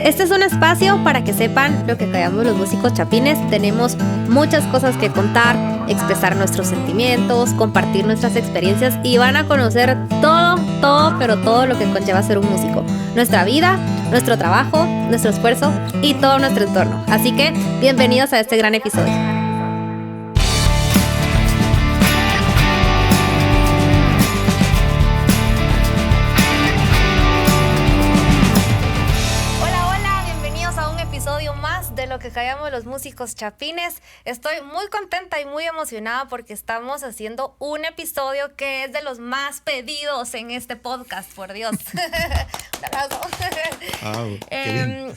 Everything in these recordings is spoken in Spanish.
Este es un espacio para que sepan lo que callamos los músicos chapines. Tenemos muchas cosas que contar, expresar nuestros sentimientos, compartir nuestras experiencias y van a conocer pero todo lo que conlleva ser un músico. Nuestra vida, nuestro trabajo, nuestro esfuerzo y todo nuestro entorno. Así que bienvenidos a este gran episodio. De lo que callamos los músicos chapines. Estoy muy contenta y muy emocionada porque estamos haciendo un episodio que es de los más pedidos en este podcast, por Dios. Un aplauso.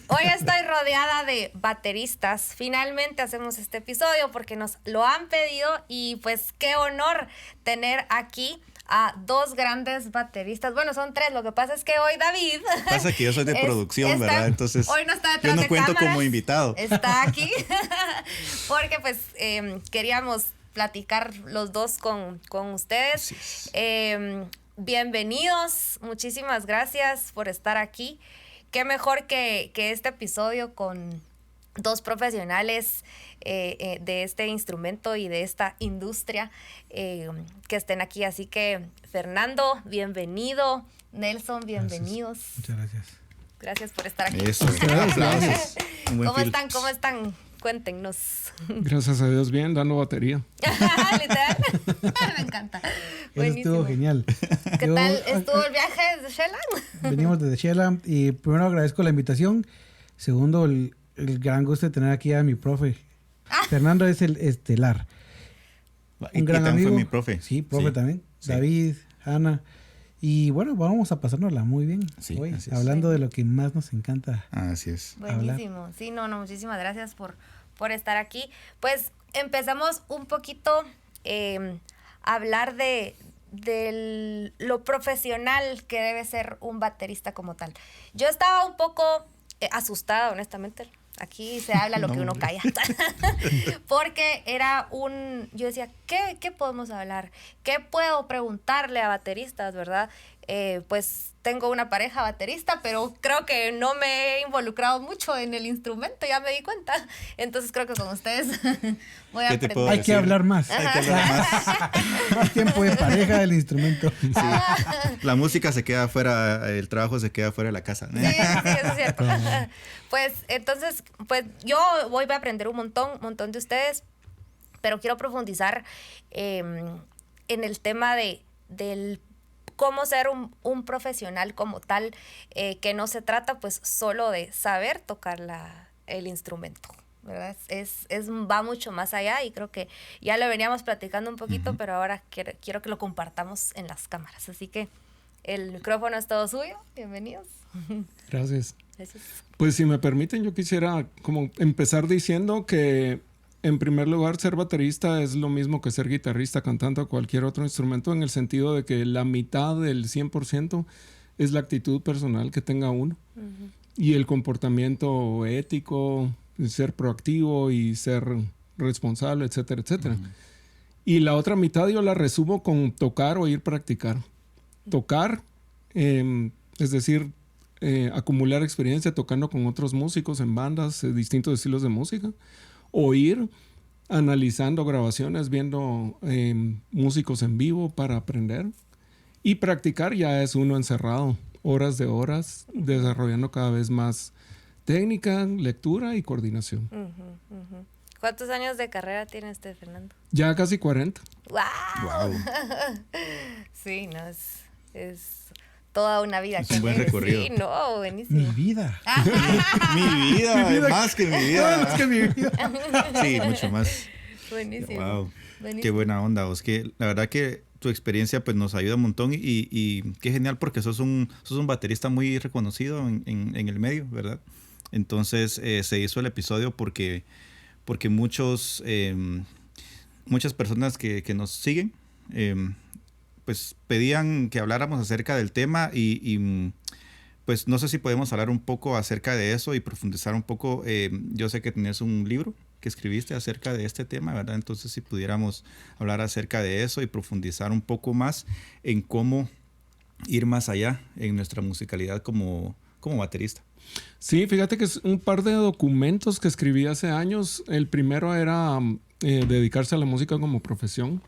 Hoy estoy rodeada de bateristas. Finalmente hacemos este episodio porque nos lo han pedido y pues qué honor tener aquí a dos grandes bateristas. Bueno, son tres. Lo que pasa es que hoy David... Pasa que yo soy de producción, ¿verdad? Entonces hoy no está detrás yo no cuento cámaras, como invitado. Está aquí porque pues queríamos platicar los dos con ustedes. Bienvenidos. Muchísimas gracias por estar aquí. Qué mejor que este episodio con dos profesionales de este instrumento y de esta industria que estén aquí. Así que, Fernando, bienvenido. Nelson, bienvenidos. Gracias. Muchas gracias. Gracias por estar aquí. Eso, gracias. ¿Cómo están? Cuéntenos. Gracias a Dios, bien, dando batería. Literal. Me encanta. Eso estuvo genial. ¿Qué tal estuvo el viaje desde Shela? Venimos desde Shela y primero agradezco la invitación. Segundo, el gran gusto de tener aquí a mi profe. Fernando es el estelar. Un gran amigo. Fue mi profe. Sí, profe también. Sí. David, Ana. Y bueno, vamos a pasárnosla muy bien hoy, hablando de lo que más nos encanta. Así es. Buenísimo. Hablar. Sí, muchísimas gracias por estar aquí. Pues empezamos un poquito a hablar de lo profesional que debe ser un baterista como tal. Yo estaba un poco asustada, honestamente. Aquí se habla lo que uno calla. Porque yo decía, ¿qué podemos hablar? ¿Qué puedo preguntarle a bateristas, verdad? Pues tengo una pareja baterista, pero creo que no me he involucrado mucho en el instrumento, ya me di cuenta. Entonces creo que con ustedes voy a aprender. Hay que hablar más. Más tiempo de pareja del instrumento. Sí. La música se queda afuera, el trabajo se queda fuera de la casa. Sí, eso es cierto. Pues entonces, pues yo voy a aprender un montón de ustedes, pero quiero profundizar en el tema del cómo ser un profesional como tal, que no se trata pues solo de saber tocar el instrumento, ¿verdad? Va mucho más allá y creo que ya lo veníamos platicando un poquito, pero ahora quiero que lo compartamos en las cámaras. Así que el micrófono es todo suyo. Bienvenidos. Gracias. Pues si me permiten, yo quisiera como empezar diciendo que en primer lugar, ser baterista es lo mismo que ser guitarrista, cantante o cualquier otro instrumento, en el sentido de que la mitad del 100% es la actitud personal que tenga uno. Uh-huh. Y el comportamiento ético, ser proactivo y ser responsable, etcétera, etcétera. Uh-huh. Y la otra mitad yo la resumo con tocar o ir practicar. Tocar, es decir, acumular experiencia tocando con otros músicos en bandas, distintos estilos de música. Oír, analizando grabaciones, viendo músicos en vivo para aprender. Y practicar ya es uno encerrado, horas de horas, desarrollando cada vez más técnica, lectura y coordinación. Uh-huh, uh-huh. ¿Cuántos años de carrera tiene usted, Fernando? Ya casi 40. ¡Wow! Sí, no, es toda una vida. Es un buen recorrido. Sí, no, buenísimo. Mi vida. Mi vida, más que mi vida. Más que mi vida. Sí, mucho más. Buenísimo. Wow. Buenísimo. Qué buena onda, vos. Que la verdad que tu experiencia pues nos ayuda un montón y qué genial porque sos un baterista muy reconocido en el medio, ¿verdad? Entonces se hizo el episodio porque muchas personas que nos siguen pues pedían que habláramos acerca del tema y pues no sé si podemos hablar un poco acerca de eso y profundizar un poco. Yo sé que tenés un libro que escribiste acerca de este tema, ¿verdad? Entonces si pudiéramos hablar acerca de eso y profundizar un poco más en cómo ir más allá en nuestra musicalidad como como baterista. Sí, fíjate que es un par de documentos que escribí hace años. El primero era dedicarse a la música como profesión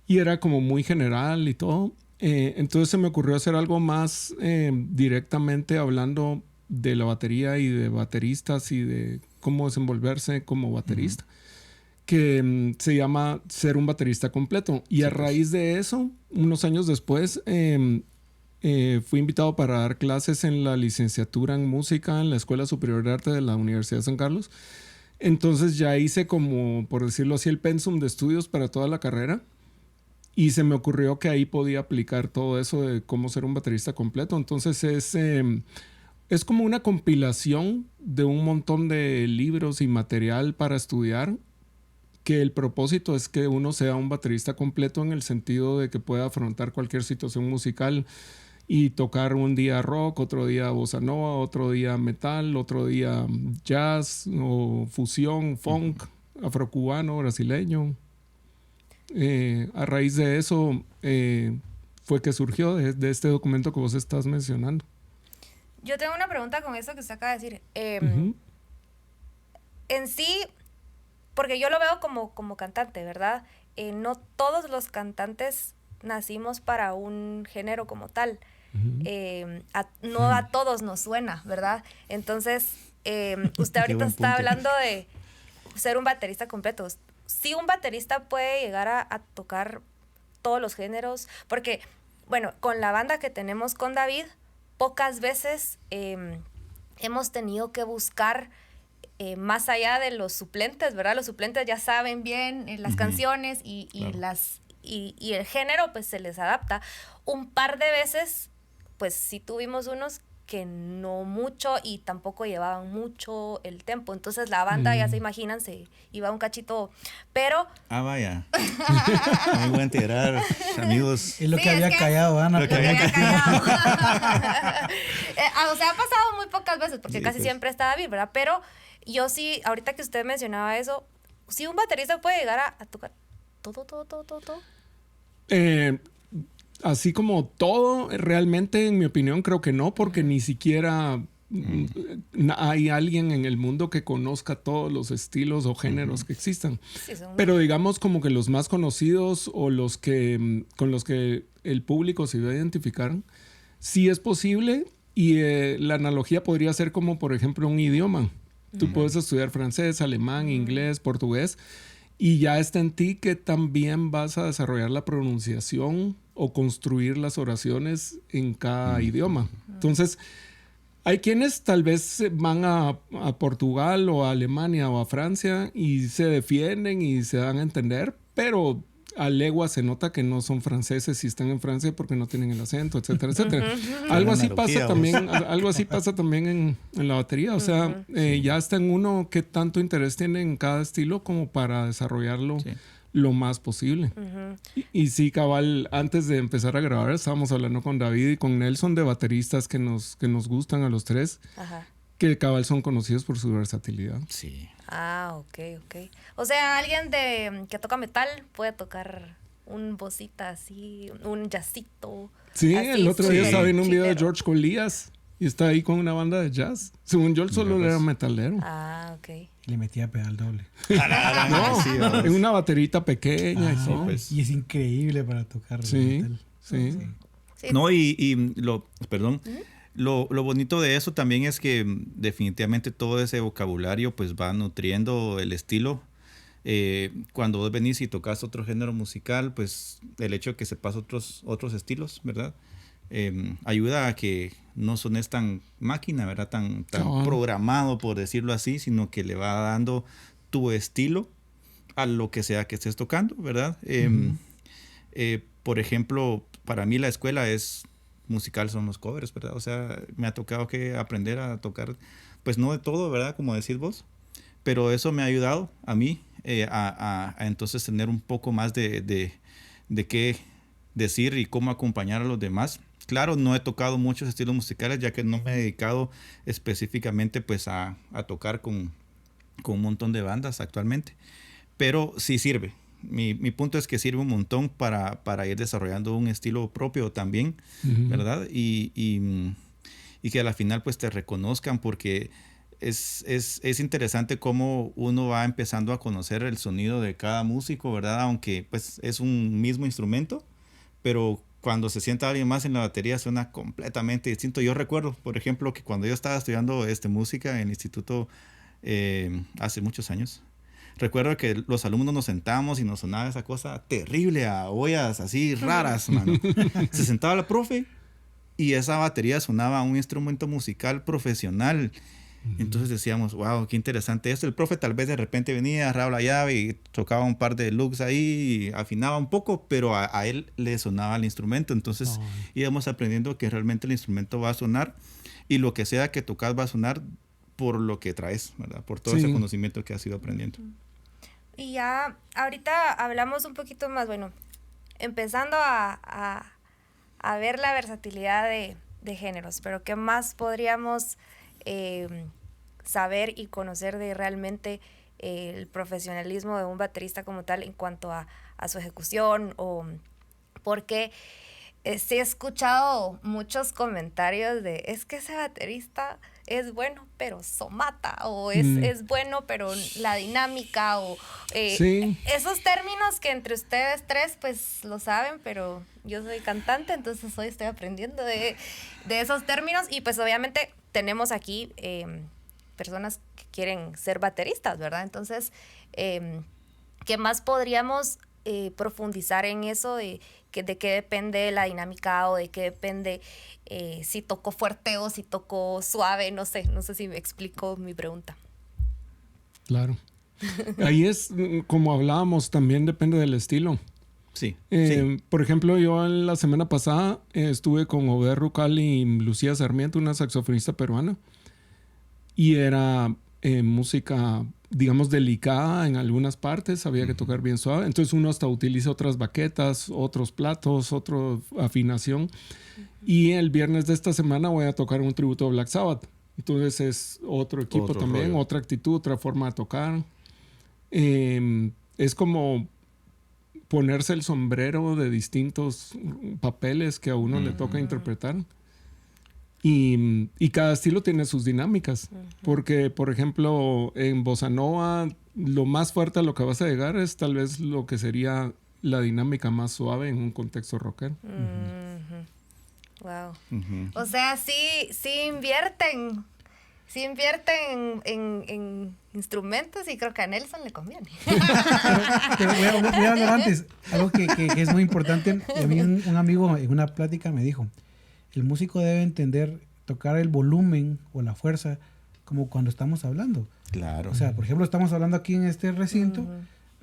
y era como muy general y todo. Entonces se me ocurrió hacer algo más directamente hablando de la batería y de bateristas y de cómo desenvolverse como baterista, que se llama Ser un baterista completo. Y a raíz de eso, unos años después, fui invitado para dar clases en la licenciatura en música en la Escuela Superior de Arte de la Universidad de San Carlos. Entonces ya hice como, por decirlo así, el pensum de estudios para toda la carrera. Y se me ocurrió que ahí podía aplicar todo eso de cómo ser un baterista completo. Entonces es como una compilación de un montón de libros y material para estudiar, que el propósito es que uno sea un baterista completo en el sentido de que pueda afrontar cualquier situación musical y tocar un día rock, otro día bossa nova, otro día metal, otro día jazz o fusión, funk, afrocubano, brasileño. A raíz de eso fue que surgió de este documento que vos estás mencionando. Yo tengo una pregunta con eso que usted acaba de decir. En sí, porque yo lo veo como cantante, ¿verdad? No todos los cantantes nacimos para un género como tal. No a todos nos suena, ¿verdad? Entonces, usted ahorita está hablando de ser un baterista completo. Sí, un baterista puede llegar a tocar todos los géneros, porque, bueno, con la banda que tenemos con David, pocas veces hemos tenido que buscar más allá de los suplentes, ¿verdad? Los suplentes ya saben bien las canciones y el género, pues se les adapta. Un par de veces, pues sí tuvimos unos que no mucho y tampoco llevaban mucho el tempo. Entonces la banda, ya se imaginan, se iba un cachito, pero... Vaya. Me voy a enterar, amigos. Es lo que había callado, Ana. Lo que había callado. O sea, ha pasado muy pocas veces, porque casi siempre está David, ¿verdad? Pero yo sí, ahorita que usted mencionaba eso, sí un baterista puede llegar a tocar todo. Así como todo, realmente, en mi opinión, creo que no, porque ni siquiera hay alguien en el mundo que conozca todos los estilos o géneros que existan. Sí, pero digamos como que los más conocidos o los que con los que el público se va a identificar, sí es posible. Y la analogía podría ser como, por ejemplo, un idioma. Tú puedes estudiar francés, alemán, inglés, portugués, y ya está en ti que también vas a desarrollar la pronunciación o construir las oraciones en cada idioma. Entonces, hay quienes tal vez van a Portugal o a Alemania o a Francia y se defienden y se dan a entender, pero a legua se nota que no son franceses si están en Francia porque no tienen el acento, etcétera, etcétera. Algo así pasa también en la batería. O sea, ya está en uno qué tanto interés tiene en cada estilo como para desarrollarlo lo más posible. Y sí, cabal, antes de empezar a grabar estábamos hablando con David y con Nelson de bateristas que nos gustan a los tres. Ajá. Que cabal son conocidos por su versatilidad. Sí. Ok. O sea, alguien que toca metal puede tocar un bossita así, un jazzito. Sí, así, el otro día estaba viendo un video de George Colías y está ahí con una banda de jazz. Según yo, él solo era metalero. Ok. Le metía pedal doble. No, en una baterita pequeña. Pues. Y es increíble para tocar metal. Sí. No, perdón. Lo bonito de eso también es que definitivamente todo ese vocabulario pues va nutriendo el estilo. Cuando vos venís y tocas otro género musical, pues el hecho de que sepas otros estilos, ¿verdad? Ayuda a que no sones tan máquina, ¿verdad? Tan programado, por decirlo así, sino que le va dando tu estilo a lo que sea que estés tocando, ¿verdad? Por ejemplo, para mí la escuela musical son los covers, ¿verdad? O sea, me ha tocado que aprender a tocar, pues no de todo, ¿verdad? Como decís vos, pero eso me ha ayudado a mí a entonces tener un poco más de qué decir y cómo acompañar a los demás. Claro, no he tocado muchos estilos musicales, ya que no me he dedicado específicamente pues a tocar con un montón de bandas actualmente, pero sí sirve. Mi punto es que sirve un montón para ir desarrollando un estilo propio también, ¿verdad? Y y que a la final pues te reconozcan, porque es interesante cómo uno va empezando a conocer el sonido de cada músico, ¿verdad? Aunque pues es un mismo instrumento, pero cuando se sienta alguien más en la batería suena completamente distinto. Yo recuerdo, por ejemplo, que cuando yo estaba estudiando música en el instituto hace muchos años, recuerdo que los alumnos nos sentábamos y nos sonaba esa cosa terrible a ollas así raras, mano. Se sentaba la profe y esa batería sonaba a un instrumento musical profesional. Entonces decíamos, wow, qué interesante esto. El profe tal vez de repente venía, agarraba la llave y tocaba un par de loops ahí, y afinaba un poco, pero a él le sonaba el instrumento. Entonces íbamos aprendiendo que realmente el instrumento va a sonar, y lo que sea que tocas va a sonar por lo que traes, ¿verdad? Por todo ese conocimiento que has ido aprendiendo. Y ya ahorita hablamos un poquito más, bueno, empezando a ver la versatilidad de géneros, pero ¿qué más podríamos saber y conocer de realmente el profesionalismo de un baterista como tal en cuanto a su ejecución? O porque sí he escuchado muchos comentarios de es que ese baterista es bueno pero somata, o es bueno pero la dinámica, o esos términos que entre ustedes tres pues lo saben, pero yo soy cantante, entonces hoy estoy aprendiendo de esos términos. Y pues obviamente tenemos aquí personas que quieren ser bateristas, ¿verdad? Entonces, ¿qué más podríamos profundizar en eso de qué depende la dinámica, o de qué depende si toco fuerte o si toco suave? No sé si me explico mi pregunta. Claro. Ahí es, como hablábamos, también depende del estilo. Sí, Por ejemplo, yo la semana pasada estuve con Obed Rucal y Lucía Sarmiento, una saxofonista peruana, y era música, digamos, delicada en algunas partes, había que tocar bien suave. Entonces uno hasta utiliza otras baquetas, otros platos, otra afinación. Y el viernes de esta semana voy a tocar un tributo a Black Sabbath. Entonces es otro equipo también, rollo. Otra actitud, otra forma de tocar. Es como ponerse el sombrero de distintos papeles que a uno le toca interpretar. Y cada estilo tiene sus dinámicas. Porque, por ejemplo, en Bossa Nova, lo más fuerte a lo que vas a llegar es tal vez lo que sería la dinámica más suave en un contexto rockero. Wow. O sea, sí invierten. Sí invierten en instrumentos, y creo que a Nelson le conviene. pero voy a hablar antes. Algo que es muy importante. A mí un amigo en una plática me dijo, el músico debe entender, tocar el volumen o la fuerza como cuando estamos hablando. Claro. O sea, por ejemplo, estamos hablando aquí en este recinto,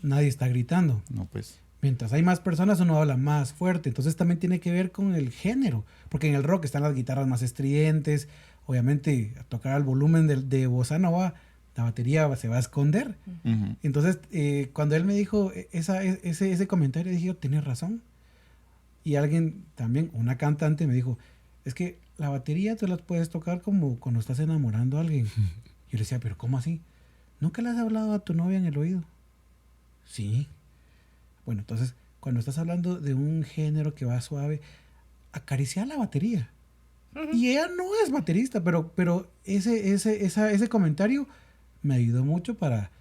nadie está gritando. No, pues. Mientras hay más personas, uno habla más fuerte. Entonces también tiene que ver con el género. Porque en el rock están las guitarras más estridentes. Obviamente, a tocar al volumen de Bossa Nova, la batería se va a esconder. Entonces, cuando él me dijo ese comentario, dije, tienes razón. Y alguien también, una cantante, me dijo, es que la batería tú la puedes tocar como cuando estás enamorando a alguien. Yo le decía, ¿pero cómo así? ¿Nunca le has hablado a tu novia en el oído? Sí. Bueno, entonces, cuando estás hablando de un género que va suave, acariciar la batería. Y ella no es baterista, pero ese comentario me ayudó mucho para,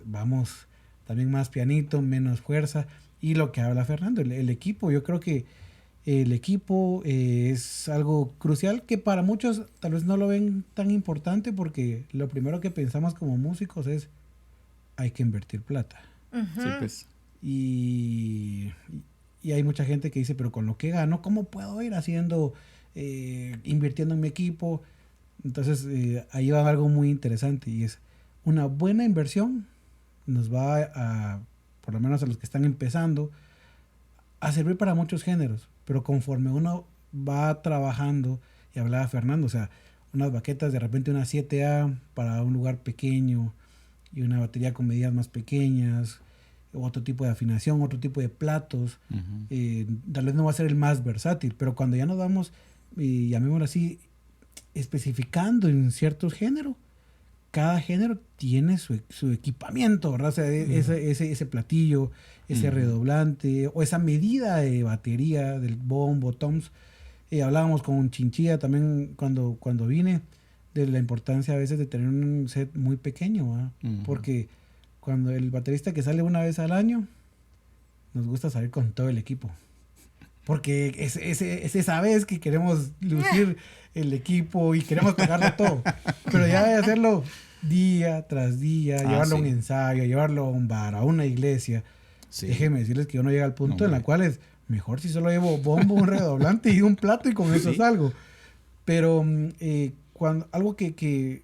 vamos, también más pianito, menos fuerza. Y lo que habla Fernando, el equipo, yo creo que el equipo es algo crucial que para muchos tal vez no lo ven tan importante, porque lo primero que pensamos como músicos es, hay que invertir plata. Sí, pues. Y hay mucha gente que dice, pero con lo que gano, ¿cómo puedo ir haciendo, invirtiendo en mi equipo? Entonces ahí va algo muy interesante, y es una buena inversión nos va a, por lo menos a los que están empezando, a servir para muchos géneros, pero conforme uno va trabajando, y hablaba Fernando, o sea, unas baquetas, de repente una 7A para un lugar pequeño, y una batería con medidas más pequeñas, otro tipo de afinación, otro tipo de platos, tal vez no va a ser el más versátil, pero cuando ya nos vamos, llamémoslo así, especificando en ciertos géneros, cada género tiene su equipamiento, ¿verdad? O sea, ese platillo, ese redoblante, o esa medida de batería del bombo, toms, Hablábamos con Chinchilla también cuando vine de la importancia a veces de tener un set muy pequeño, ¿verdad? Porque cuando el baterista que sale una vez al año, nos gusta salir con todo el equipo. Porque es esa vez que queremos lucir el equipo y queremos tocarlo todo. Pero ya de hacerlo día tras día, llevarlo a un ensayo, llevarlo a un bar, a una iglesia. Sí. Déjenme decirles que uno llega al punto en la cual es mejor si solo llevo bombo, un redoblante y un plato y con eso salgo. Pero algo que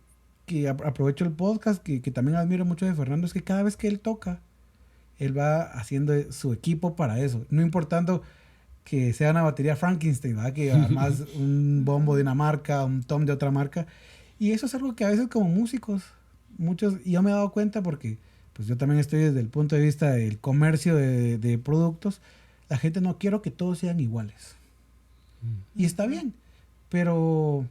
aprovecho el podcast, que también admiro mucho de Fernando, es que cada vez que él toca, él va haciendo su equipo para eso. No importando que sea una batería Frankenstein, ¿verdad? Que además un bombo de una marca, un tom de otra marca. Y eso es algo que a veces como músicos, muchos, y yo me he dado cuenta porque pues yo también estoy desde el punto de vista del comercio de productos, la gente no quiere que todos sean iguales. Y está bien, pero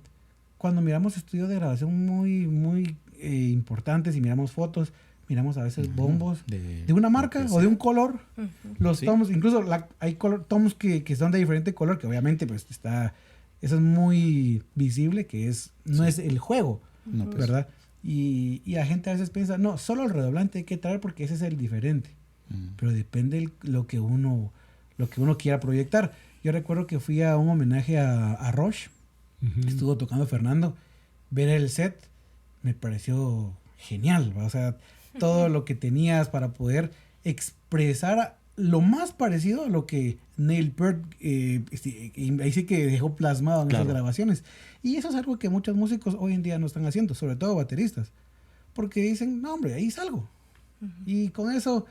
cuando miramos estudios de grabación muy importantes y miramos fotos, miramos a veces bombos de una marca o de un color. Los tomos, incluso hay tomos que son de diferente color, que obviamente pues eso es muy visible, que no es el juego, no, pues, ¿verdad? Y la gente a veces piensa, no, solo el redoblante hay que traer porque ese es el diferente. Pero depende lo que uno quiera proyectar. Yo recuerdo que fui a un homenaje a Rush, estuvo tocando Fernando, ver el set me pareció genial, ¿va? O sea, todo lo que tenías para poder expresar lo más parecido a lo que Neil Peart ahí sí que dejó plasmado en esas grabaciones. Y eso es algo que muchos músicos hoy en día no están haciendo, sobre todo bateristas, porque dicen, no hombre, ahí salgo. Y con eso,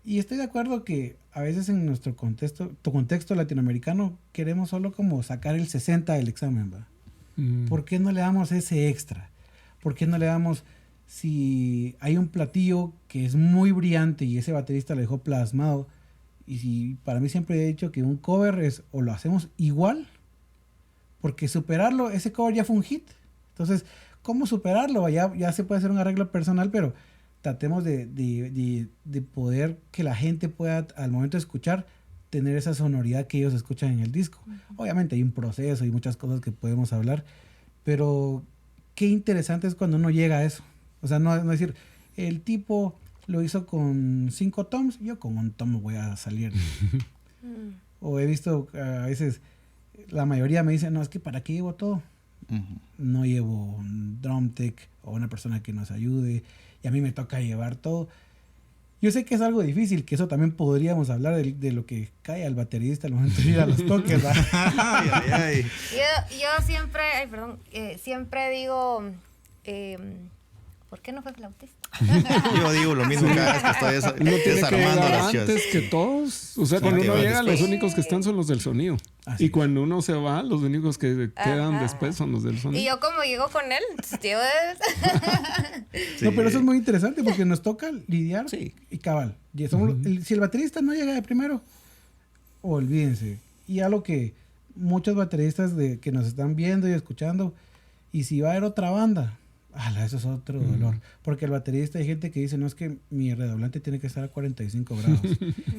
y estoy de acuerdo que a veces en nuestro contexto latinoamericano queremos solo como sacar el 60 del examen, ¿va? ¿Por qué no le damos ese extra? ¿Por qué no le damos, si hay un platillo que es muy brillante y ese baterista lo dejó plasmado? Y para mí siempre he dicho que un cover es o lo hacemos igual, porque superarlo, ese cover ya fue un hit. Entonces, ¿cómo superarlo? Ya se puede hacer un arreglo personal, pero tratemos de poder que la gente pueda, al momento de escuchar, tener esa sonoridad que ellos escuchan en el disco. Obviamente hay un proceso y muchas cosas que podemos hablar, pero qué interesante es cuando uno llega a eso. O sea, no decir, el tipo lo hizo con 5 toms, yo con un tom voy a salir. O he visto a veces, la mayoría me dice, no, es que ¿para qué llevo todo? No llevo un drum tech o una persona que nos ayude, y a mí me toca llevar todo. Yo sé que es algo difícil, que eso también podríamos hablar de lo que cae al baterista al momento de ir a los toques. Yo siempre digo, ¿por qué no fue flautista? Yo digo lo mismo cada vez que estoy desarmando las cosas. Antes que todos, o sea, cuando uno llega, los únicos que están son los del sonido. Así y cuando uno se va, los únicos que quedan después son los del sonido. Y yo como llego con él, tío. No, pero eso es muy interesante porque nos toca lidiar y cabal. Y si el baterista no llega de primero, olvídense. Y algo que muchos bateristas que nos están viendo y escuchando, y si va a haber otra banda, eso es otro dolor. Porque el baterista, hay gente que dice, no, es que mi redoblante tiene que estar a 45 grados.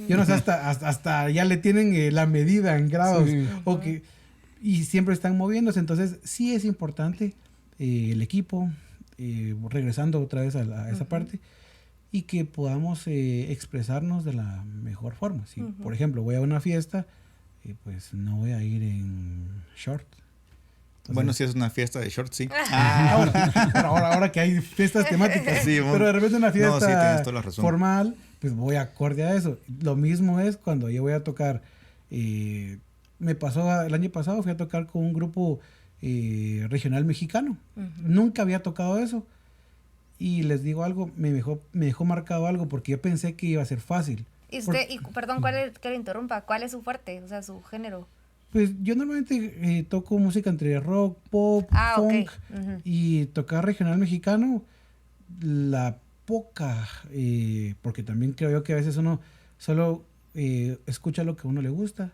Yo no sé, hasta ya le tienen la medida en grados. Y siempre están moviéndose. Entonces, sí es importante el equipo, regresando otra vez a esa parte, y que podamos expresarnos de la mejor forma. Si, por ejemplo, voy a una fiesta, pues no voy a ir en short. Entonces, bueno, si es una fiesta de short, sí. Ahora que hay fiestas temáticas. Sí, pero de repente una fiesta formal, pues voy acorde a eso. Lo mismo es cuando yo voy a tocar. Me pasó el año pasado, fui a tocar con un grupo regional mexicano. Nunca había tocado eso. Y les digo algo, me dejó marcado algo porque yo pensé que iba a ser fácil. Perdón, que le interrumpa, ¿cuál es su fuerte? O sea, su género. Pues yo normalmente toco música entre rock, pop, funk, y tocar regional mexicano, la poca, porque también creo yo que a veces uno solo escucha lo que a uno le gusta.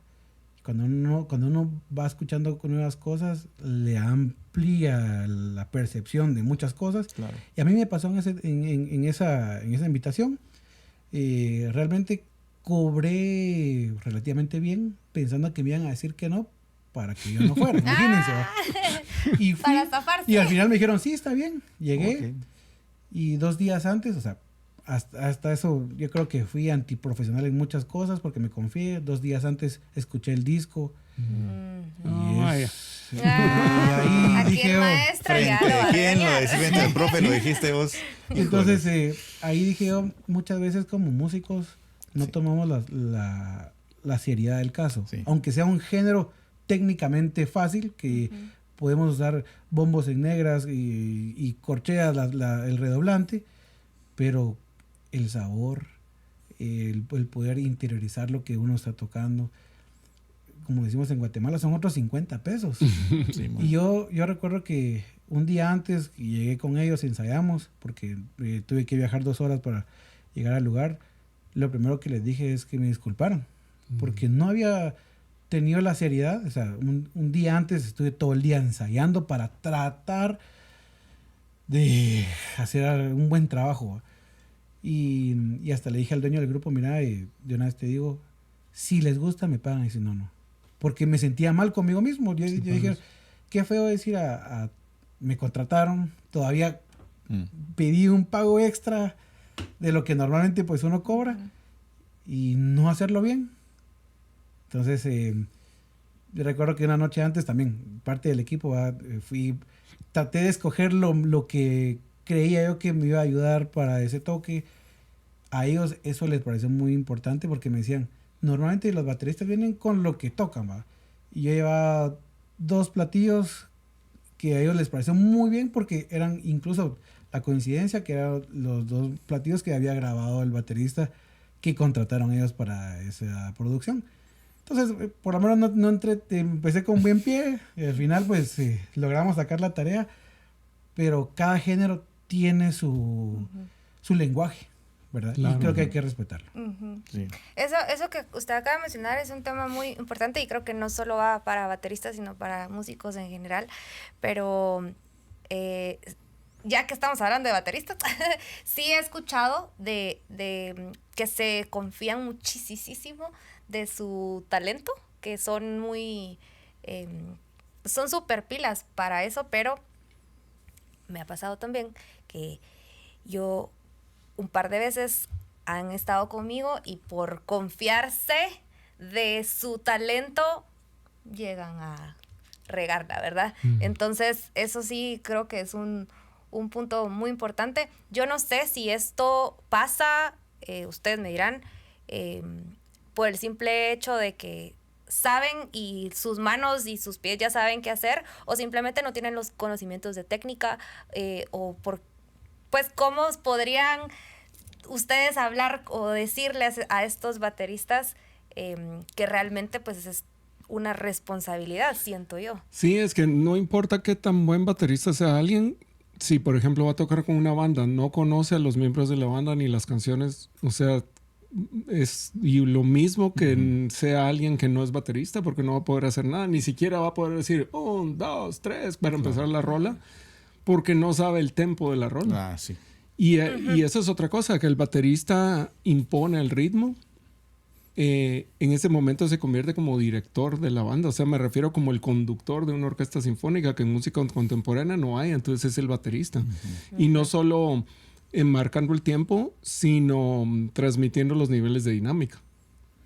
Cuando uno va escuchando nuevas cosas, le amplía la percepción de muchas cosas. Claro. Y a mí me pasó en esa invitación. Realmente cobré relativamente bien, pensando que me iban a decir que no, para que yo no fuera, imagínense. Y fui, para zafarse. y al final me dijeron, sí, está bien, llegué. Ok. Y 2 días antes, o sea, hasta eso yo creo que fui antiprofesional en muchas cosas porque me confié. 2 días antes escuché el disco. Y vaya. y Ah, ahí aquí dije, el oh, maestro ya ¿Frente lo va de a quién? Lo regañar. decís frente al profe, lo dijiste vos. entonces ahí dije yo, muchas veces como músicos no Sí. tomamos la seriedad del caso. Sí. Aunque sea un género técnicamente fácil, que podemos usar bombos en negras y corcheas, el redoblante, pero el sabor, el poder interiorizar lo que uno está tocando, como decimos en Guatemala, son otros 50 pesos. Sí, Y yo recuerdo que un día antes que llegué con ellos, ensayamos, porque tuve que viajar 2 horas para llegar al lugar. Lo primero que les dije es que me disculparan, porque no había tenido la seriedad. O sea, un día antes estuve todo el día ensayando para tratar de hacer un buen trabajo. Y hasta le dije al dueño del grupo, mira, de una vez te digo, si les gusta me pagan, y si no, no. Porque me sentía mal conmigo mismo. Yo dije, qué feo decir me contrataron, todavía pedí un pago extra de lo que normalmente pues uno cobra y no hacerlo bien. Entonces, yo recuerdo que una noche antes también, parte del equipo, traté de escoger lo que creía yo que me iba a ayudar para ese toque. A ellos eso les pareció muy importante porque me decían, normalmente los bateristas vienen con lo que tocan, ¿va? Y yo llevaba 2 platillos que a ellos les pareció muy bien porque eran incluso la coincidencia que eran los 2 platillos que había grabado el baterista que contrataron ellos para esa producción. Entonces, por lo menos no empecé con buen pie y al final pues logramos sacar la tarea, pero cada género tiene su lenguaje, ¿verdad? Claro. Y creo que hay que respetarlo. Sí. Eso que usted acaba de mencionar es un tema muy importante y creo que no solo va para bateristas, sino para músicos en general. Pero ya que estamos hablando de bateristas, sí he escuchado de que se confían muchísimo de su talento, que son muy... son súper pilas para eso, pero me ha pasado también que yo un par de veces han estado conmigo y por confiarse de su talento llegan a regarla, ¿verdad? Entonces, eso sí creo que es un punto muy importante. Yo no sé si esto pasa, ustedes me dirán, por el simple hecho de que saben y sus manos y sus pies ya saben qué hacer, o simplemente no tienen los conocimientos de técnica, o por, pues, ¿cómo podrían ustedes hablar o decirles a estos bateristas que realmente pues es una responsabilidad, siento yo? Sí, es que no importa qué tan buen baterista sea alguien, si por ejemplo va a tocar con una banda, no conoce a los miembros de la banda ni las canciones, o sea, es y lo mismo que sea alguien que no es baterista, porque no va a poder hacer nada, ni siquiera va a poder decir 1, 2, 3 para empezar la rola, porque no sabe el tempo de la rola. Ah, sí. Y eso es otra cosa, que el baterista impone el ritmo. En ese momento se convierte como director de la banda. O sea, me refiero como el conductor de una orquesta sinfónica, que en música contemporánea no hay, entonces es el baterista. Y no solo marcando el tiempo, sino transmitiendo los niveles de dinámica.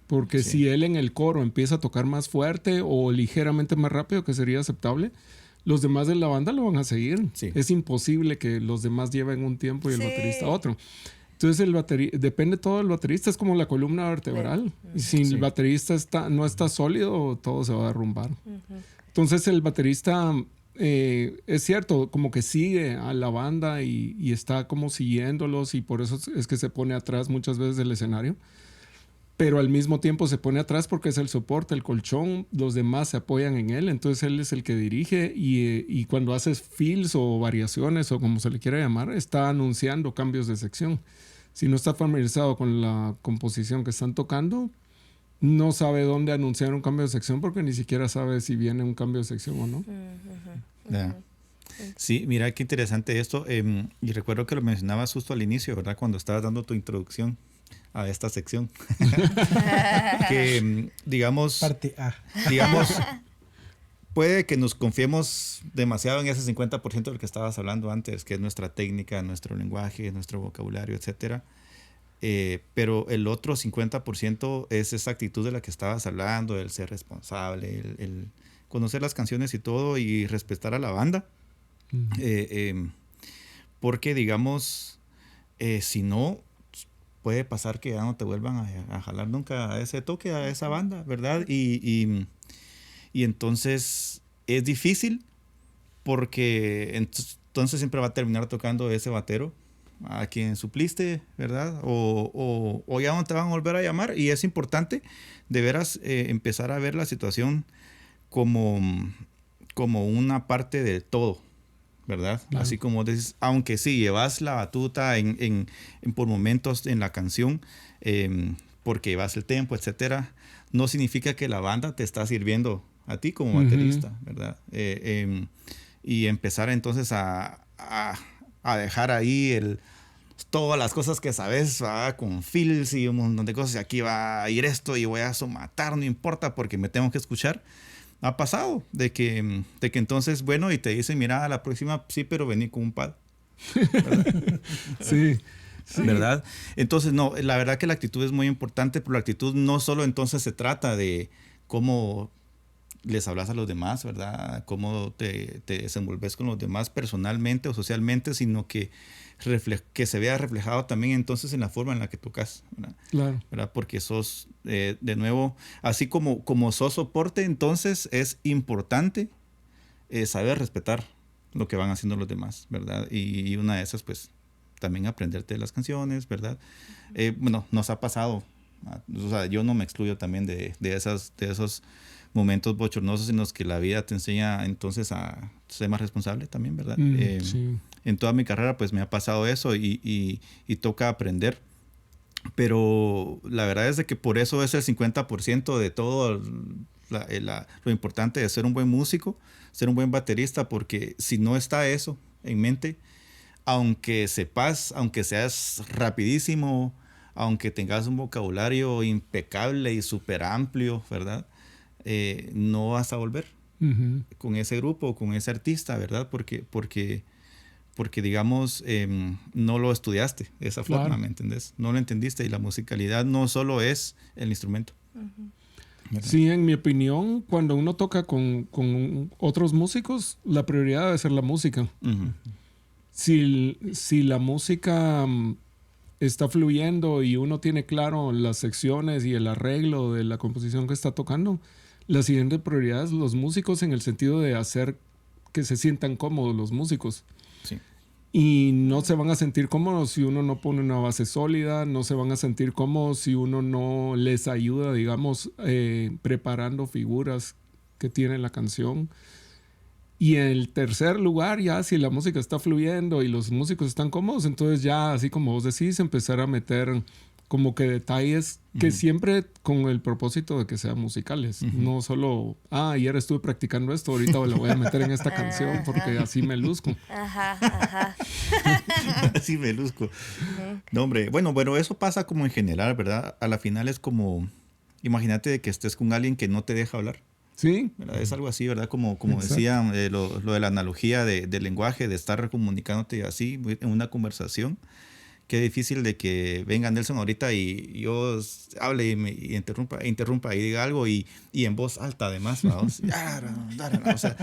Porque si él en el coro empieza a tocar más fuerte o ligeramente más rápido, que sería aceptable, los demás de la banda lo van a seguir. Sí. Es imposible que los demás lleven un tiempo y el baterista otro. Entonces depende todo del baterista, es como la columna vertebral. Y si el baterista no está sólido, todo se va a derrumbar. Entonces el baterista, es cierto, como que sigue a la banda y está como siguiéndolos, y por eso es que se pone atrás muchas veces del escenario. Pero al mismo tiempo se pone atrás porque es el soporte, el colchón, los demás se apoyan en él, entonces él es el que dirige, y cuando haces fills o variaciones o como se le quiera llamar, está anunciando cambios de sección. Si no está familiarizado con la composición que están tocando, no sabe dónde anunciar un cambio de sección porque ni siquiera sabe si viene un cambio de sección o no. Sí, mira qué interesante esto. Y recuerdo que lo mencionabas justo al inicio, ¿verdad? Cuando estabas dando tu introducción a esta sección. Que, digamos... Parte A. Digamos, puede que nos confiemos demasiado en ese 50% del que estabas hablando antes, que es nuestra técnica, nuestro lenguaje, nuestro vocabulario, etcétera. Pero el otro 50% es esa actitud de la que estabas hablando, el ser responsable, el conocer las canciones y todo y respetar a la banda. Porque, digamos, si no, puede pasar que ya no te vuelvan a jalar nunca a ese toque, a esa banda, ¿verdad? Y entonces es difícil porque entonces siempre va a terminar tocando ese batero a quien supliste, ¿verdad? O ya no te van a volver a llamar. Y es importante, de veras, empezar a ver la situación como una parte de todo, ¿verdad? Claro. Así como dices, aunque sí llevas la batuta en por momentos en la canción, porque llevas el tempo, etcétera, no significa que la banda te está sirviendo a ti como baterista, ¿verdad? Y empezar entonces a dejar ahí todas las cosas que sabes, ¿verdad? Con fills y un montón de cosas, y aquí va a ir esto y voy a somatar, no importa porque me tengo que escuchar. Ha pasado de que entonces, bueno, y te dicen, mira, a la próxima sí, pero vení con un pad. Sí. Sí. ¿Verdad? Entonces, no, la verdad que la actitud es muy importante, pero la actitud no solo entonces se trata de cómo les hablas a los demás, ¿verdad? Cómo te desenvolves con los demás personalmente o socialmente, sino que se vea reflejado también entonces en la forma en la que tocas, ¿verdad? Claro. ¿Verdad? Porque sos, de nuevo, así como sos soporte, entonces es importante saber respetar lo que van haciendo los demás, ¿verdad? Y una de esas, pues, también aprenderte las canciones, ¿verdad? Bueno, nos ha pasado, o sea, yo no me excluyo también de esos momentos bochornosos en los que la vida te enseña entonces a ser más responsable también, ¿verdad? Sí. En toda mi carrera pues me ha pasado eso y toca aprender, pero la verdad es de que por eso es el 50% de todo lo importante de ser un buen músico, ser un buen baterista, porque si no está eso en mente, aunque sepas, aunque seas rapidísimo, aunque tengas un vocabulario impecable y súper amplio, ¿verdad? No vas a volver con ese grupo, con ese artista, ¿verdad? Porque digamos, no lo estudiaste de esa forma, claro. ¿Me entendés? No lo entendiste, y la musicalidad no solo es el instrumento. Sí, en mi opinión, cuando uno toca con otros músicos, la prioridad debe ser la música. Si la música está fluyendo y uno tiene claro las secciones y el arreglo de la composición que está tocando, la siguiente prioridad es los músicos, en el sentido de hacer que se sientan cómodos los músicos. Sí. Y no se van a sentir cómodos si uno no pone una base sólida, no se van a sentir cómodos si uno no les ayuda, digamos, preparando figuras que tiene la canción. Y en el tercer lugar, ya si la música está fluyendo y los músicos están cómodos, entonces ya, así como vos decís, empezar a meter como que detalles que siempre con el propósito de que sean musicales. No solo, ayer estuve practicando esto, ahorita lo voy a meter en esta canción porque así me luzco. Así me luzco. No, hombre, bueno, eso pasa como en general, ¿verdad? A la final es como, imagínate de que estés con alguien que no te deja hablar. Sí. ¿Verdad? Es algo así, ¿verdad? Como decían, lo de la analogía del lenguaje, de estar comunicándote así en una conversación. Qué difícil de que venga Nelson ahorita y yo hable y interrumpa y diga algo y en voz alta además, ¿no? O sea,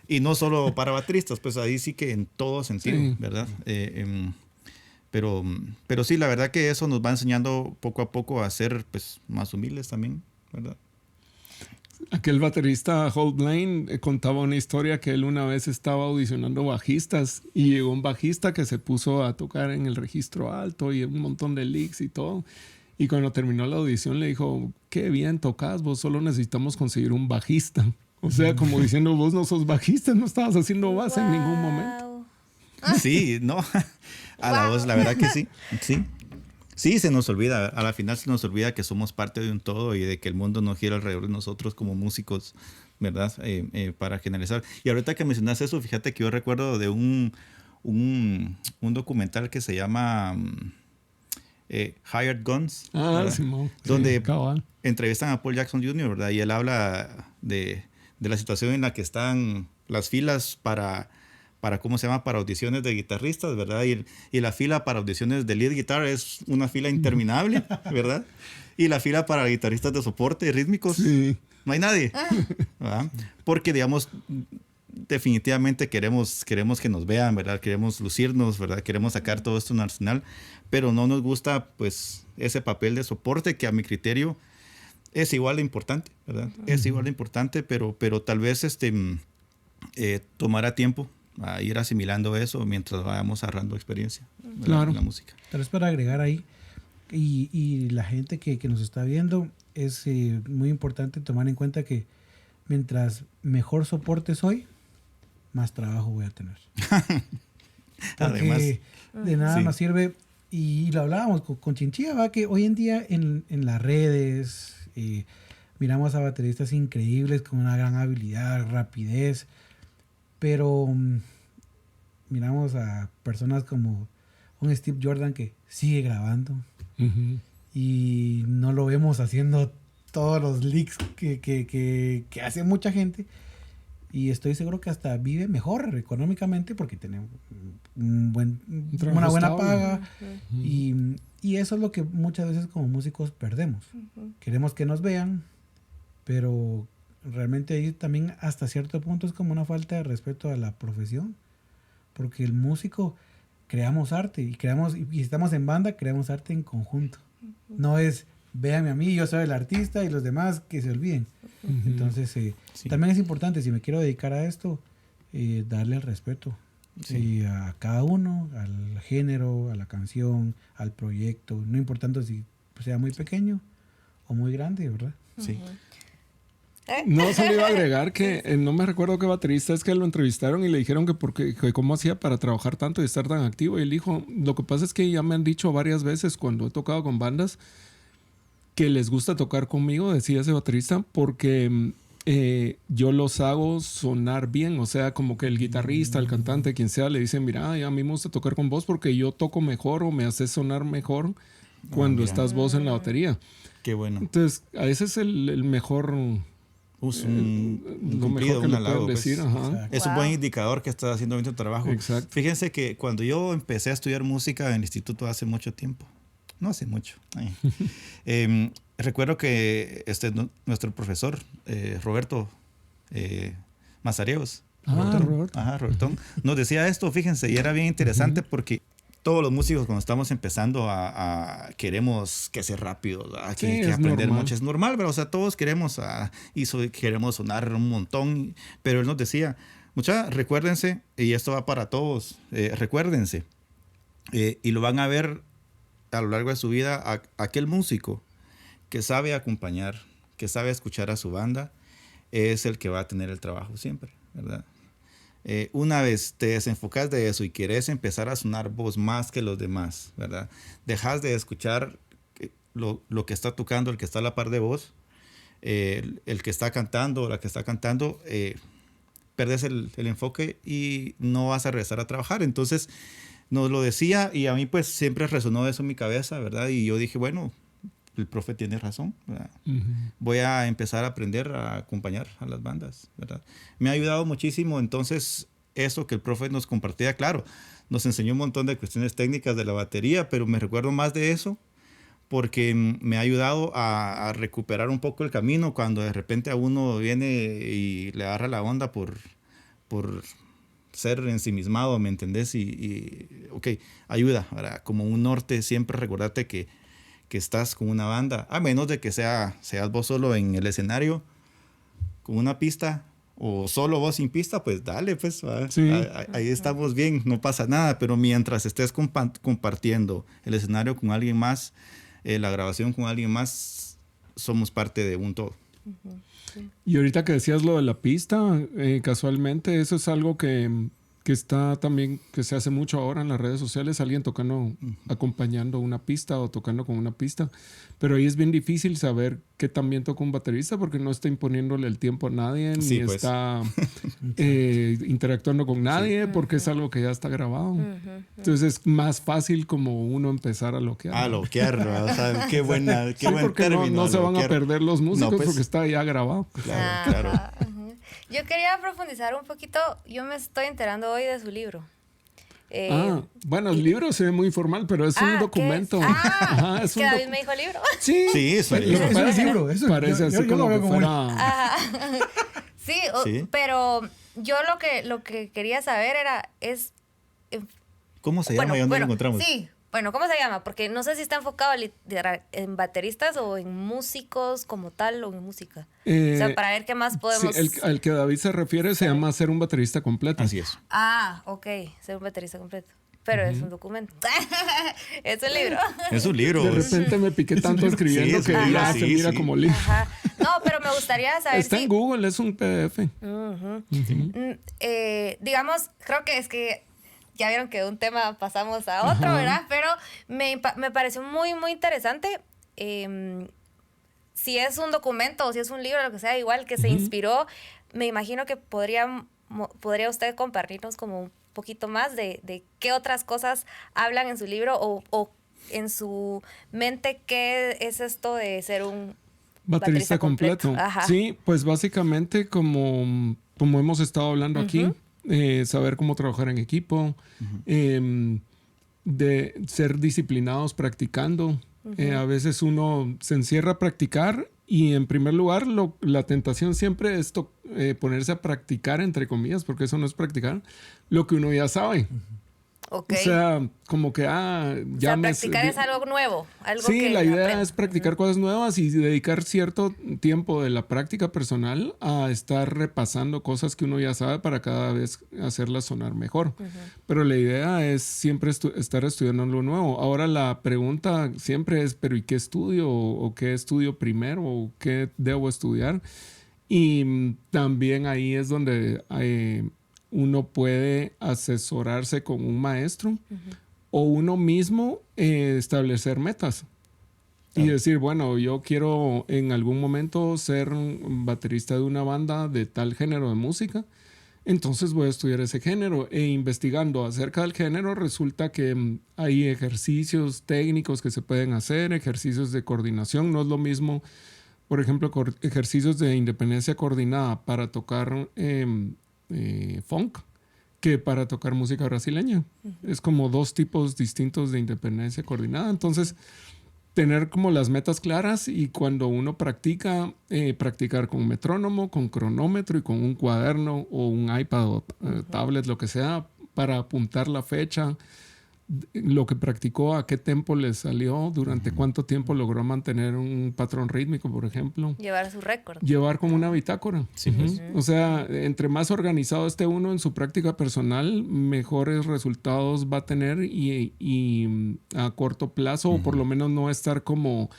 y no solo para bateristas, pues ahí sí que en todo sentido, sí. ¿Verdad? Pero sí, la verdad que eso nos va enseñando poco a poco a ser, pues, más humildes también, ¿verdad? Aquel baterista Holt Blaine contaba una historia que él una vez estaba audicionando bajistas y llegó un bajista que se puso a tocar en el registro alto y un montón de licks y todo. Y cuando terminó la audición le dijo, qué bien tocas, vos solo necesitamos conseguir un bajista. O sea, como diciendo, vos no sos bajista, no estabas haciendo base en ningún momento. Sí, no, a la voz, la verdad que sí, sí. Sí, se nos olvida, a la final se nos olvida que somos parte de un todo y de que el mundo no gira alrededor de nosotros como músicos, ¿verdad? Para generalizar. Y ahorita que mencionas eso, fíjate que yo recuerdo de un documental que se llama Hired Guns, Simón. donde cabal. entrevistan a Paul Jackson Jr., ¿verdad? Y él habla de de la situación en la que están las filas para ¿cómo se llama? Para audiciones de guitarristas, ¿verdad? Y la fila para audiciones de lead guitar es una fila interminable, ¿verdad? Y la fila para guitarristas de soporte rítmicos, Sí. no hay nadie, ¿verdad? Porque, digamos, definitivamente queremos que nos vean, ¿verdad? Queremos lucirnos, ¿verdad? Queremos sacar todo esto en arsenal, pero no nos gusta, pues, ese papel de soporte que a mi criterio es igual de importante, ¿verdad? Es igual de importante, pero tal vez tomará tiempo a ir asimilando eso mientras vayamos agarrando experiencia, ¿verdad? Claro. En la música. Tal vez para agregar ahí, y la gente que nos está viendo, es muy importante tomar en cuenta que mientras mejor soporte soy, más trabajo voy a tener. Además, de nada sí. nos sirve, y lo hablábamos con Chinchilla, ¿va? Que hoy en día en las redes miramos a bateristas increíbles con una gran habilidad, rapidez, pero miramos a personas como un Steve Jordan que sigue grabando Ujú. y no lo vemos haciendo todos los leaks que hace mucha gente, y estoy seguro que hasta vive mejor económicamente porque tiene trabajo una buena estable. paga, y eso es lo que muchas veces como músicos perdemos. Queremos que nos vean, pero realmente ahí también hasta cierto punto es como una falta de respeto a la profesión, porque el músico creamos arte y estamos en banda, creamos arte en conjunto. No es véanme a mí, yo soy el artista y los demás que se olviden. Entonces Sí. también es importante, si me quiero dedicar a esto, darle el respeto a cada uno, al género, a la canción, al proyecto, no importando si sea muy pequeño o muy grande, ¿verdad? Sí. No, solo iba a agregar que no me recuerdo qué baterista es que lo entrevistaron y le dijeron que cómo hacía para trabajar tanto y estar tan activo. Y él dijo, lo que pasa es que ya me han dicho varias veces cuando he tocado con bandas que les gusta tocar conmigo, decía ese baterista, porque yo los hago sonar bien. O sea, como que el guitarrista, el cantante, quien sea, le dicen, mira, a mí me gusta tocar con vos porque yo toco mejor o me haces sonar mejor cuando mira. estás vos en la batería. Qué bueno. Entonces, a ese es el mejor... Un lo cumplido, mejor que un le halago, pueden pues. decir, ajá. Exacto. Es un buen indicador que estás haciendo bien tu trabajo. Exacto. Fíjense que cuando yo empecé a estudiar música en el instituto hace mucho tiempo, no hace mucho, recuerdo que nuestro profesor, Roberto Mazareos, Robertón, nos decía esto, fíjense, y era bien interesante porque todos los músicos cuando estamos empezando queremos que sea rápido, que aprender mucho, es normal, pero o sea, todos queremos queremos sonar un montón, pero él nos decía, recuérdense, y esto va para todos, recuérdense, y lo van a ver a lo largo de su vida, aquel músico que sabe acompañar, que sabe escuchar a su banda, es el que va a tener el trabajo siempre, ¿verdad? Una vez te desenfocas de eso y quieres empezar a sonar vos más que los demás, ¿verdad? Dejas de escuchar lo que está tocando, el que está a la par de vos, el que está cantando o la que está cantando, perdes el enfoque y no vas a regresar a trabajar. Entonces nos lo decía y a mí pues siempre resonó eso en mi cabeza, ¿verdad? Y yo dije, bueno, el profe tiene razón, ¿verdad? Voy a empezar a aprender a acompañar a las bandas, ¿verdad? Me ha ayudado muchísimo, entonces, eso que el profe nos compartía, claro, nos enseñó un montón de cuestiones técnicas de la batería, pero me recuerdo más de eso porque me ha ayudado a recuperar un poco el camino cuando de repente a uno viene y le agarra la onda por ser ensimismado, ¿me entendés? Ok, ayuda, ¿verdad? Como un norte, siempre recordate que estás con una banda, a menos de que seas vos solo en el escenario con una pista o solo vos sin pista, pues dale, pues sí. ahí estamos bien, no pasa nada, pero mientras estés compartiendo el escenario con alguien más, la grabación con alguien más, somos parte de un todo. Y ahorita que decías lo de la pista, casualmente eso es algo que está también, que se hace mucho ahora en las redes sociales, alguien tocando, acompañando una pista o tocando con una pista, pero ahí es bien difícil saber qué también toca un baterista porque no está imponiéndole el tiempo a nadie, Sí, ni pues. está interactuando con nadie porque es algo que ya está grabado. Entonces es más fácil como uno empezar a loquear. A loquear, ¿no? O sea, qué buen porque término. no se van a perder los músicos No, pues. porque está ya grabado. Claro. Yo quería profundizar un poquito. Yo me estoy enterando hoy de su libro. Bueno, el libro se ve muy formal, pero es un documento. Ajá, es que David me dijo libro. Sí, eso es un libro. Eso, parece así yo como lo veo que como fuera... Sí, pero yo lo que quería saber ¿Cómo se llama y dónde lo encontramos? Sí, bueno, ¿cómo se llama? Porque no sé si está enfocado en bateristas o en músicos como tal o en música. O sea, para ver qué más podemos... Sí, al que David se refiere se llama Ser un baterista completo. Así es. Ok, ser un baterista completo. Pero es un documento. Es un libro. Es un libro. De repente me piqué tanto escribiendo que ya se mira como libro. Ajá. No, pero me gustaría saber Está en Google, es un PDF. Digamos, creo que es que ya vieron que de un tema pasamos a otro, ¿verdad? Pero me pareció muy, muy interesante. Si es un documento o si es un libro, lo que sea, igual que se inspiró, me imagino que podría usted compartirnos como un poquito más de qué otras cosas hablan en su libro o en su mente, qué es esto de ser un baterista completo. Sí, pues básicamente como hemos estado hablando aquí, saber cómo trabajar en equipo, de ser disciplinados practicando. A veces uno se encierra a practicar y en primer lugar la tentación siempre es ponerse a practicar, entre comillas, porque eso no es practicar, lo que uno ya sabe. Okay. O sea, como que practicar es algo nuevo. Sí, la idea es practicar cosas nuevas y dedicar cierto tiempo de la práctica personal a estar repasando cosas que uno ya sabe para cada vez hacerlas sonar mejor. Pero la idea es siempre estar estudiando algo nuevo. Ahora la pregunta siempre es, ¿pero y qué estudio? ¿O qué estudio primero? ¿O qué debo estudiar? Y también ahí es donde uno puede asesorarse con un maestro o uno mismo establecer metas y decir, bueno, yo quiero en algún momento ser un baterista de una banda de tal género de música, entonces voy a estudiar ese género e investigando acerca del género resulta que hay ejercicios técnicos que se pueden hacer, ejercicios de coordinación, no es lo mismo, por ejemplo, ejercicios de independencia coordinada para tocar funk que para tocar música brasileña. Es como dos tipos distintos de independencia coordinada. Entonces, tener como las metas claras y cuando uno practica, practicar con metrónomo, con cronómetro y con un cuaderno o un iPad o tablet, lo que sea, para apuntar la fecha, lo que practicó, a qué tempo le salió, durante cuánto tiempo logró mantener un patrón rítmico, por ejemplo. Llevar su récord. Llevar como una bitácora. Sí, pues. O sea, entre más organizado esté uno en su práctica personal, mejores resultados va a tener y a corto plazo, o por lo menos no estar como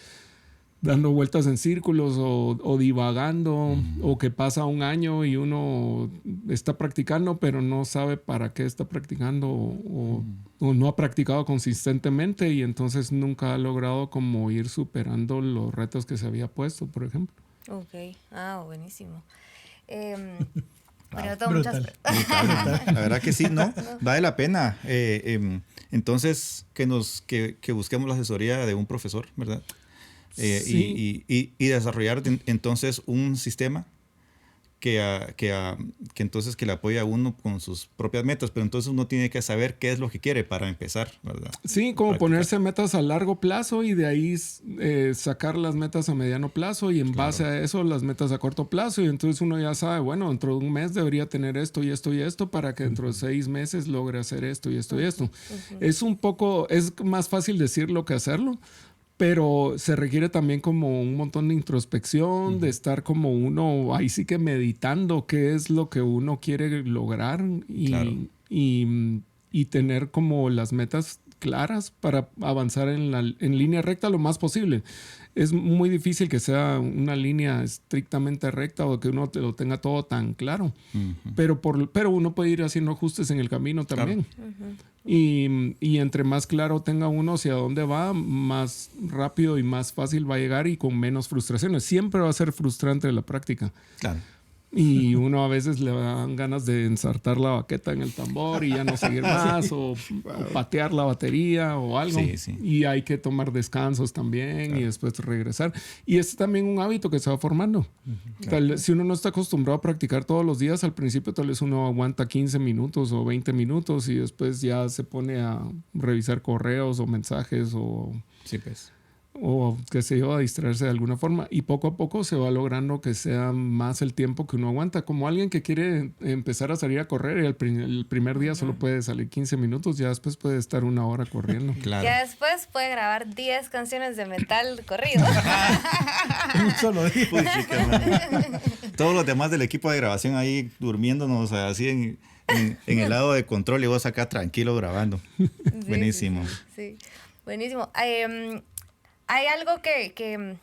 dando vueltas en círculos o divagando, o que pasa un año y uno está practicando pero no sabe para qué está practicando o no ha practicado consistentemente y entonces nunca ha logrado como ir superando los retos que se había puesto, por ejemplo. Ok, buenísimo. Brutal. La verdad que sí, ¿no? Vale la pena. Entonces, que busquemos la asesoría de un profesor, ¿verdad? Sí. Y desarrollar entonces un sistema que entonces que le apoye a uno con sus propias metas, pero entonces uno tiene que saber qué es lo que quiere para empezar, ¿verdad? Sí, como ponerse metas a largo plazo y de ahí sacar las metas a mediano plazo y en base a eso las metas a corto plazo y entonces uno ya sabe, bueno, dentro de un mes debería tener esto y esto y esto para que dentro de 6 meses logre hacer esto y esto y esto. Es más fácil decirlo que hacerlo, pero se requiere también como un montón de introspección, de estar como uno ahí sí que meditando qué es lo que uno quiere lograr y tener como las metas claras para avanzar en línea recta lo más posible. Es muy difícil que sea una línea estrictamente recta o que uno lo tenga todo tan claro, pero uno puede ir haciendo ajustes en el camino también. Y entre más claro tenga uno hacia dónde va, más rápido y más fácil va a llegar y con menos frustraciones. Siempre va a ser frustrante la práctica. Claro. Y uno a veces le dan ganas de ensartar la baqueta en el tambor y ya no seguir más, o patear la batería o algo. Sí, sí. Y hay que tomar descansos también y después regresar. Y es también un hábito que se va formando. Si uno no está acostumbrado a practicar todos los días, al principio tal vez uno aguanta 15 minutos o 20 minutos y después ya se pone a revisar correos o mensajes Sí, pues. o qué sé yo, a distraerse de alguna forma. Y poco a poco se va logrando que sea más el tiempo que uno aguanta. Como alguien que quiere empezar a salir a correr y el primer día solo puede salir 15 minutos, ya después puede estar 1 hora corriendo. Claro. Ya después puede grabar 10 canciones de metal corrido. Un solo día. Uy, chica, man. Todos los demás del equipo de grabación ahí durmiéndonos así en el lado de control y vos acá tranquilo grabando. Sí, Buenísimo. Sí. Buenísimo. Hay algo que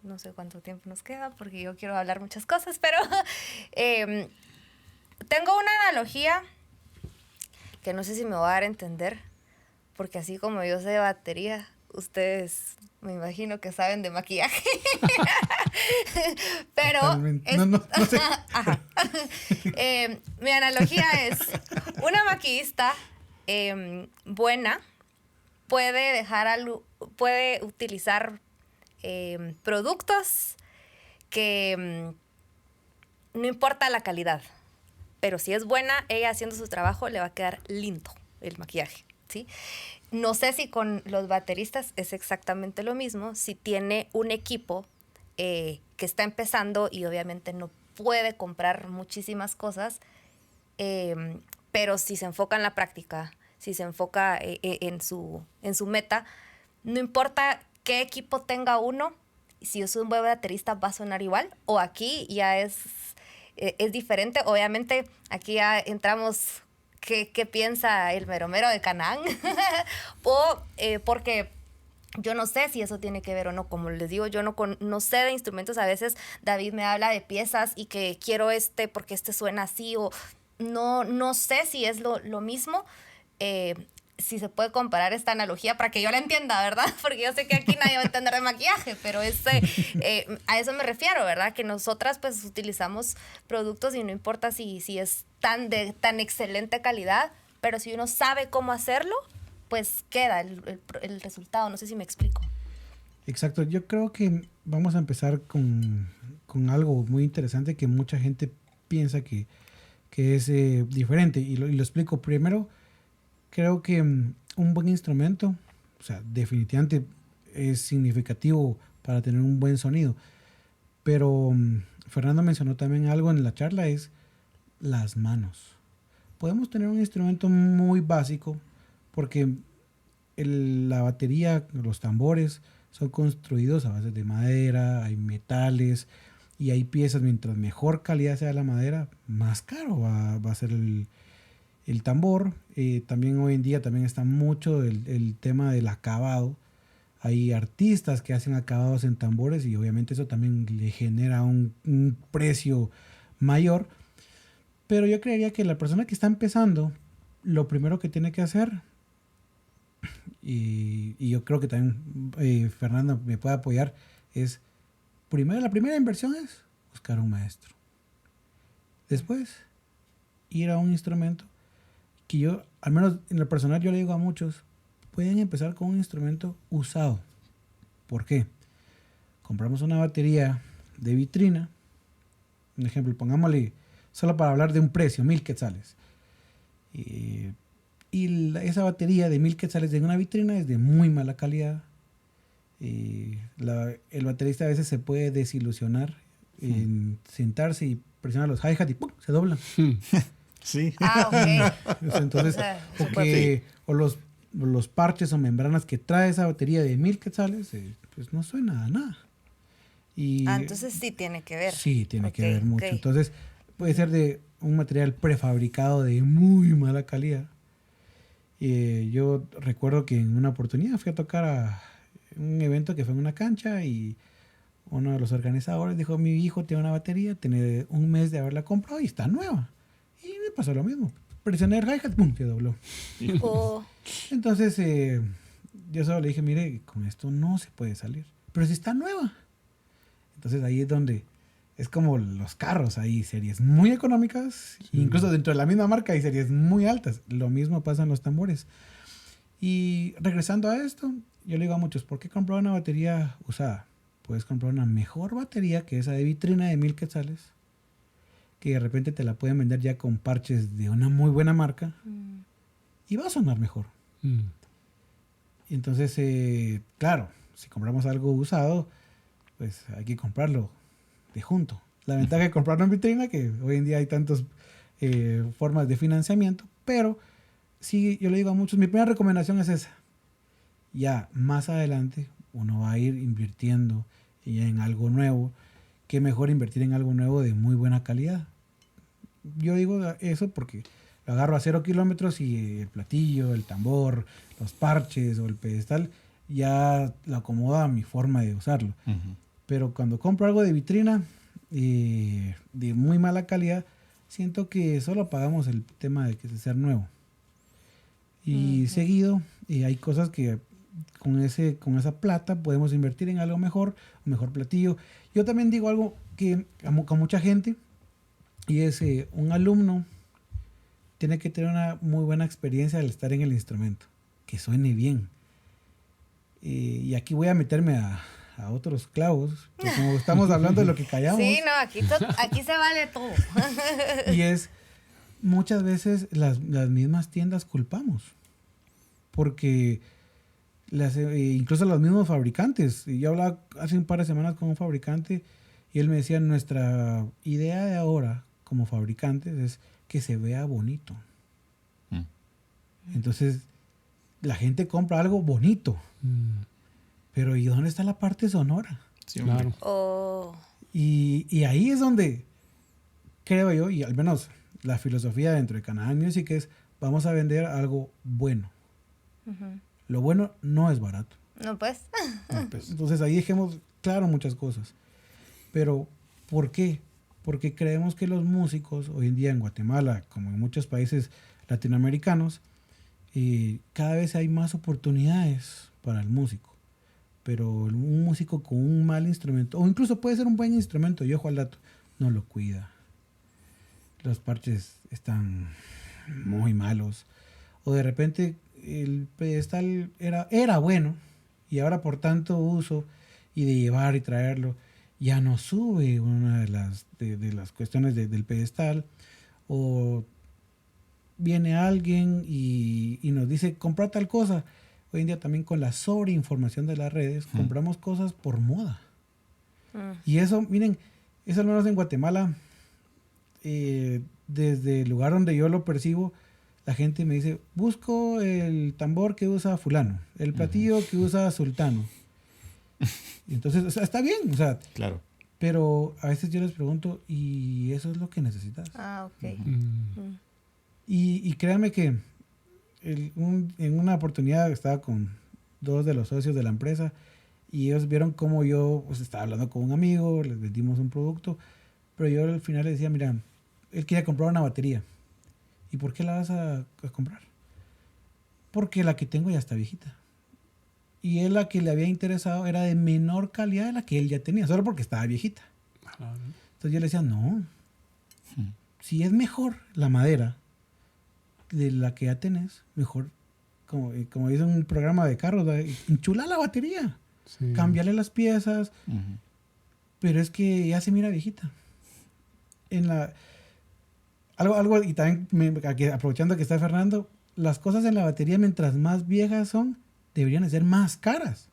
no sé cuánto tiempo nos queda porque yo quiero hablar muchas cosas, pero tengo una analogía que no sé si me voy a dar a entender, porque así como yo sé de batería, ustedes me imagino que saben de maquillaje. Pero No sé. Ajá. Mi analogía es una maquillista buena puede utilizar productos que no importa la calidad, pero si es buena, ella haciendo su trabajo le va a quedar lindo el maquillaje, ¿sí? No sé si con los bateristas es exactamente lo mismo, si tiene un equipo que está empezando y obviamente no puede comprar muchísimas cosas, pero si se enfoca en la práctica, si se enfoca en su meta, no importa qué equipo tenga uno, si es un buen baterista va a sonar igual, o aquí ya es diferente. Obviamente aquí ya entramos qué piensa el meromero de Canaán, porque yo no sé si eso tiene que ver o no. Como les digo, yo no sé de instrumentos. A veces David me habla de piezas y que quiero porque suena así, o no sé si es lo mismo. Si se puede comparar esta analogía para que yo la entienda, ¿verdad? Porque yo sé que aquí nadie va a entender de maquillaje, pero a eso me refiero, ¿verdad? Que nosotras pues utilizamos productos y no importa si es tan excelente calidad, pero si uno sabe cómo hacerlo, pues queda el resultado. No sé si me explico. Exacto. Yo creo que vamos a empezar con algo muy interesante que mucha gente piensa que es diferente. Y lo explico. Primero, creo que un buen instrumento, o sea, definitivamente es significativo para tener un buen sonido. Pero Fernando mencionó también algo en la charla, es las manos. Podemos tener un instrumento muy básico porque la batería, los tambores son construidos a base de madera, hay metales y hay piezas. Mientras mejor calidad sea la madera, más caro va a ser el tambor. También hoy en día también está mucho el tema del acabado. Hay artistas que hacen acabados en tambores y obviamente eso también le genera un precio mayor. Pero yo creería que la persona que está empezando, lo primero que tiene que hacer, y yo creo que también Fernando me puede apoyar, es la primera inversión es buscar un maestro. Después, ir a un instrumento que yo, al menos en lo personal, yo le digo a muchos, pueden empezar con un instrumento usado. ¿Por qué? Compramos una batería de vitrina, un ejemplo, pongámosle, solo para hablar de un precio, 1,000 quetzales. Esa batería de 1,000 quetzales de una vitrina es de muy mala calidad. El baterista a veces se puede desilusionar en sentarse y presionar los hi-hat y ¡pum!, se doblan. Sí. Ok. Entonces, o los parches o membranas que trae esa batería de 1,000 quetzales, pues no suena a nada. Entonces sí tiene que ver. Sí, tiene que ver mucho. Entonces, puede ser de un material prefabricado de muy mala calidad. Yo recuerdo que en una oportunidad fui a tocar a un evento que fue en una cancha y uno de los organizadores dijo, mi hijo tiene una batería, tiene 1 mes de haberla comprado y está nueva. Y me pasó lo mismo. Presioné el hi-hat, ¡pum!, se dobló. Entonces, yo solo le dije, mire, con esto no se puede salir. Pero si está nueva. Entonces ahí es donde Es como los carros, hay series muy económicas, incluso dentro de la misma marca hay series muy altas. Lo mismo pasa en los tambores. Y regresando a esto, yo le digo a muchos, ¿por qué comprar una batería usada? Puedes comprar una mejor batería que esa de vitrina de 1000 quetzales, que de repente te la pueden vender ya con parches de una muy buena marca y va a sonar mejor. Entonces, claro, si compramos algo usado, pues hay que comprarlo de junto. La ventaja de comprarlo en vitrina, que hoy en día hay tantas formas de financiamiento, pero sí, yo le digo a muchos, mi primera recomendación es esa. Ya más adelante uno va a ir invirtiendo ya en algo nuevo. Qué mejor invertir en algo nuevo de muy buena calidad. Yo digo eso porque lo agarro a 0 kilómetros y el platillo, el tambor, los parches o el pedestal ya lo acomoda a mi forma de usarlo. Pero cuando compro algo de vitrina de muy mala calidad, siento que solo pagamos el tema de que es ser nuevo. Y seguido, hay cosas que con esa plata podemos invertir en algo mejor, un mejor platillo. Yo también digo algo que con mucha gente, y es un alumno tiene que tener una muy buena experiencia al estar en el instrumento, que suene bien. Y aquí voy a meterme a otros clavos, porque como estamos hablando de lo que callamos. Sí, no, aquí se vale todo. Y es, muchas veces las mismas tiendas culpamos, porque incluso los mismos fabricantes. Y yo hablaba hace un par de semanas con un fabricante y él me decía, nuestra idea de ahora como fabricantes es que se vea bonito. Entonces, la gente compra algo bonito. Pero ¿y dónde está la parte sonora? Sí, claro. Oh. Y ahí es donde creo yo, y al menos la filosofía dentro de Canadá Music es, vamos a vender algo bueno. Lo bueno no es barato. No, pues. Entonces ahí dejemos claro muchas cosas. Pero, ¿por qué? Porque creemos que los músicos, hoy en día en Guatemala, como en muchos países latinoamericanos, cada vez hay más oportunidades para el músico. Pero un músico con un mal instrumento, o incluso puede ser un buen instrumento, y ojo al dato, no lo cuida. Los parches están muy malos. O de repente el pedestal era bueno, y ahora por tanto uso y de llevar y traerlo, ya no sube una de las cuestiones del pedestal. O viene alguien y nos dice, compra tal cosa. Hoy en día también con la sobreinformación de las redes, compramos cosas por moda. Y eso, miren, eso al menos en Guatemala, desde el lugar donde yo lo percibo, la gente me dice, busco el tambor que usa fulano, el platillo que usa sultano. Y entonces, o sea, está bien, o sea, claro. Pero a veces yo les pregunto, ¿y eso es lo que necesitas? Ah, ok. Y créanme que en una oportunidad estaba con 2 de los socios de la empresa y ellos vieron cómo yo pues, estaba hablando con un amigo, les vendimos un producto, pero yo al final le decía, mira, él quería comprar una batería. ¿Y por qué la vas a comprar? Porque la que tengo ya está viejita. Y él, la que le había interesado era de menor calidad de la que él ya tenía, solo porque estaba viejita. Entonces yo le decía, no, si es mejor la madera de la que ya tenés, mejor, como dice un programa de carros, enchula la batería, cámbiale las piezas, pero es que ya se mira viejita. Algo y también aprovechando que está Fernando, las cosas en la batería mientras más viejas son, deberían de ser más caras.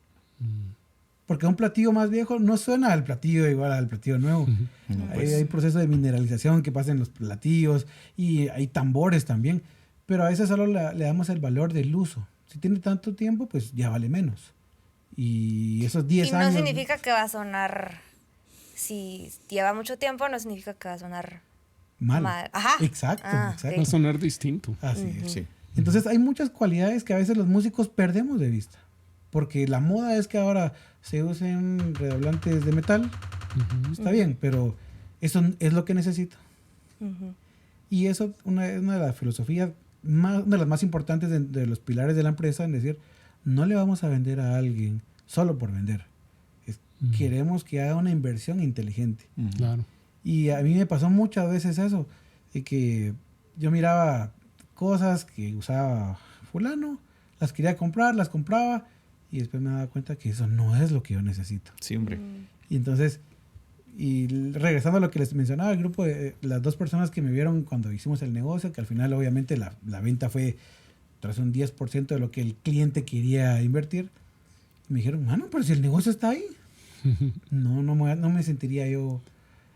Porque un platillo más viejo no suena al platillo igual al platillo nuevo. No, pues. Hay proceso de mineralización que pasa en los platillos y hay tambores también. Pero a veces solo le damos el valor del uso. Si tiene tanto tiempo, pues ya vale menos. Y esos 10 años... Y no significa que va a sonar... Si lleva mucho tiempo, no significa que va a sonar... mal. Ajá. Exacto. Va a sonar distinto. Así es. Sí. Entonces hay muchas cualidades que a veces los músicos perdemos de vista. Porque la moda es que ahora se usen redoblantes de metal. Está bien, pero eso es lo que necesito. Y eso es una de las filosofías, una de las más importantes de los pilares de la empresa, en decir, no le vamos a vender a alguien solo por vender. Queremos que haga una inversión inteligente. Claro. Y a mí me pasó muchas veces eso, de que yo miraba cosas que usaba fulano, las quería comprar, las compraba, y después me daba cuenta que eso no es lo que yo necesito. Sí, hombre. Y entonces, y regresando a lo que les mencionaba, el grupo de las 2 personas que me vieron cuando hicimos el negocio, que al final obviamente la venta fue tras un 10% de lo que el cliente quería invertir, me dijeron, mano, pero si el negocio está ahí, no me sentiría yo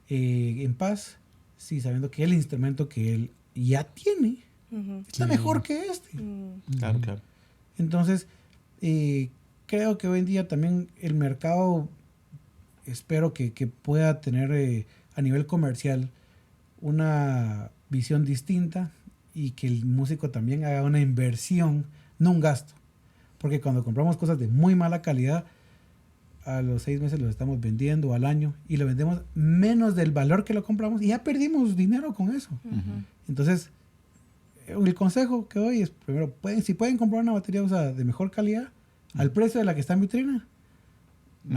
en paz, sí, sabiendo que el instrumento que él ya tiene está mejor que este. Claro, claro. Entonces, creo que hoy en día también el mercado, espero que pueda tener a nivel comercial una visión distinta y que el músico también haga una inversión, no un gasto. Porque cuando compramos cosas de muy mala calidad, a los 6 meses los estamos vendiendo, al año, y lo vendemos menos del valor que lo compramos y ya perdimos dinero con eso. Entonces, el consejo que doy es, primero, si pueden comprar una batería usada de mejor calidad, al precio de la que está en vitrina,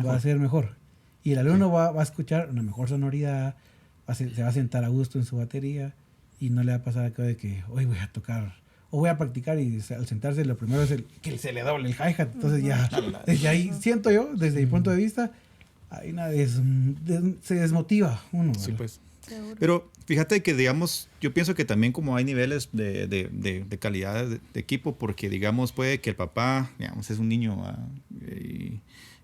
va a ser mejor. Y el alumno va a escuchar una mejor sonoridad, se va a sentar a gusto en su batería y no le va a pasar acá de que hoy voy a tocar o voy a practicar y al sentarse lo primero es que se le doble el hi-hat. Entonces ya, desde ahí siento yo, desde mi punto de vista, hay se desmotiva uno. Sí, pues. Pero fíjate que, digamos, yo pienso que también como hay niveles de calidad de equipo, porque, digamos, puede que el papá, digamos, es un niño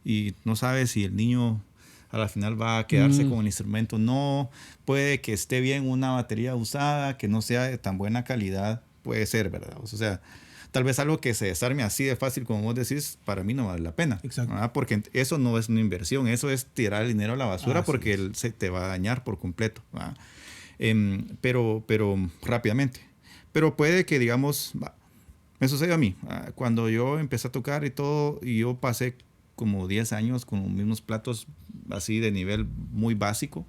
y no sabe si el niño a la final va a quedarse con el instrumento. No, puede que esté bien una batería usada, que no sea de tan buena calidad, puede ser, ¿verdad? O sea, tal vez algo que se desarme así de fácil como vos decís, para mí no vale la pena. Exacto. ¿Verdad? Porque eso no es una inversión, eso es tirar el dinero a la basura porque se te va a dañar por completo. Pero rápidamente. Pero puede que, digamos, me sucedió a mí. Cuando yo empecé a tocar y todo, y yo pasé como 10 años con los mismos platos así de nivel muy básico,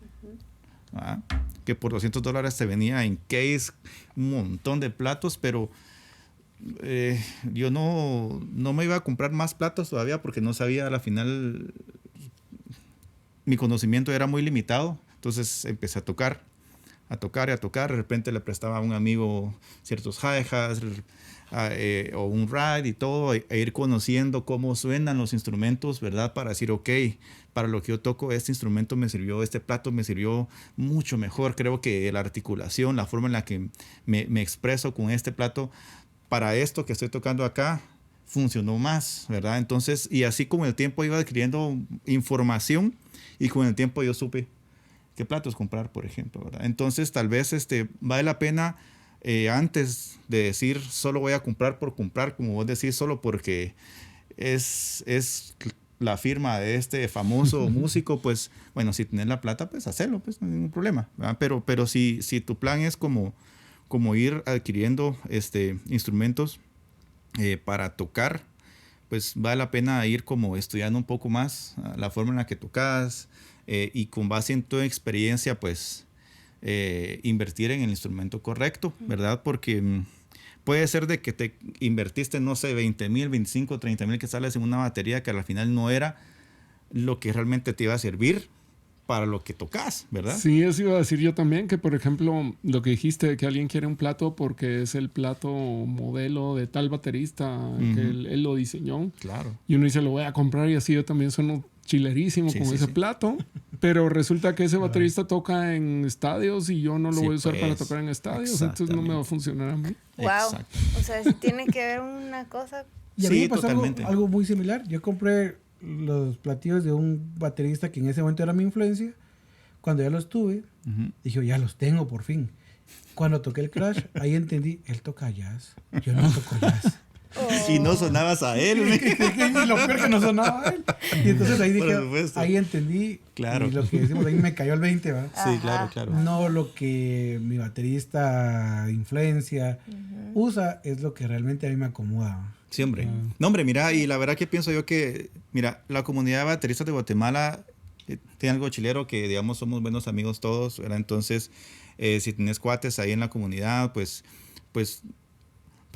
que por $200 te venía en case un montón de platos, pero yo no me iba a comprar más platos todavía porque no sabía, a la final mi conocimiento era muy limitado. Entonces empecé a tocar, de repente le prestaba a un amigo ciertos hi-hats o un ride y todo, e ir conociendo cómo suenan los instrumentos, ¿verdad? Para decir, ok, para lo que yo toco, este instrumento me sirvió, este plato me sirvió mucho mejor. Creo que la articulación, la forma en la que me expreso con este plato, para esto que estoy tocando acá, funcionó más, ¿verdad? Entonces, y así con el tiempo iba adquiriendo información y con el tiempo yo supe qué platos comprar, por ejemplo, ¿verdad? Entonces, tal vez vale la pena, antes de decir solo voy a comprar por comprar, como vos decís, solo porque es la firma de este famoso músico, pues, bueno, si tenés la plata, pues hacerlo, pues no hay ningún problema, ¿verdad? Pero si tu plan es como ir adquiriendo instrumentos para tocar, pues vale la pena ir como estudiando un poco más la forma en la que tocas, y con base en tu experiencia, pues invertir en el instrumento correcto, ¿verdad? Porque puede ser de que te invertiste, no sé, 20,000, 25, 30,000 que sales en una batería que al final no era lo que realmente te iba a servir para lo que tocas, ¿verdad? Sí, eso iba a decir yo también, que por ejemplo, lo que dijiste de que alguien quiere un plato porque es el plato modelo de tal baterista, que él lo diseñó. Claro. Y uno dice, lo voy a comprar, y así yo también sueno chilerísimo con ese plato, pero resulta que ese baterista toca en estadios y yo no lo voy a usar para tocar en estadios, entonces no me va a funcionar a mí. Wow. Exacto. O sea, si tiene que ver una cosa. Y a mí Sí, me pasó totalmente. algo muy similar. Yo compré los platillos de un baterista que en ese momento era mi influencia. Cuando ya los tuve, dije, ya los tengo por fin. Cuando toqué el Crash, ahí entendí, él toca jazz, yo no toco jazz. Y no sonabas a él. Y lo peor que no sonaba a él. Y entonces ahí dije, ahí entendí. Claro. Y lo que decimos, ahí me cayó el 20, ¿va? Sí, claro. No lo que mi baterista de influencia usa es lo que realmente a mí me acomoda. Sí, hombre. No, hombre, mira, y la verdad que pienso yo que, mira, la comunidad de bateristas de Guatemala tiene algo chilero que, digamos, somos buenos amigos todos, ¿verdad? Entonces, si tienes cuates ahí en la comunidad, pues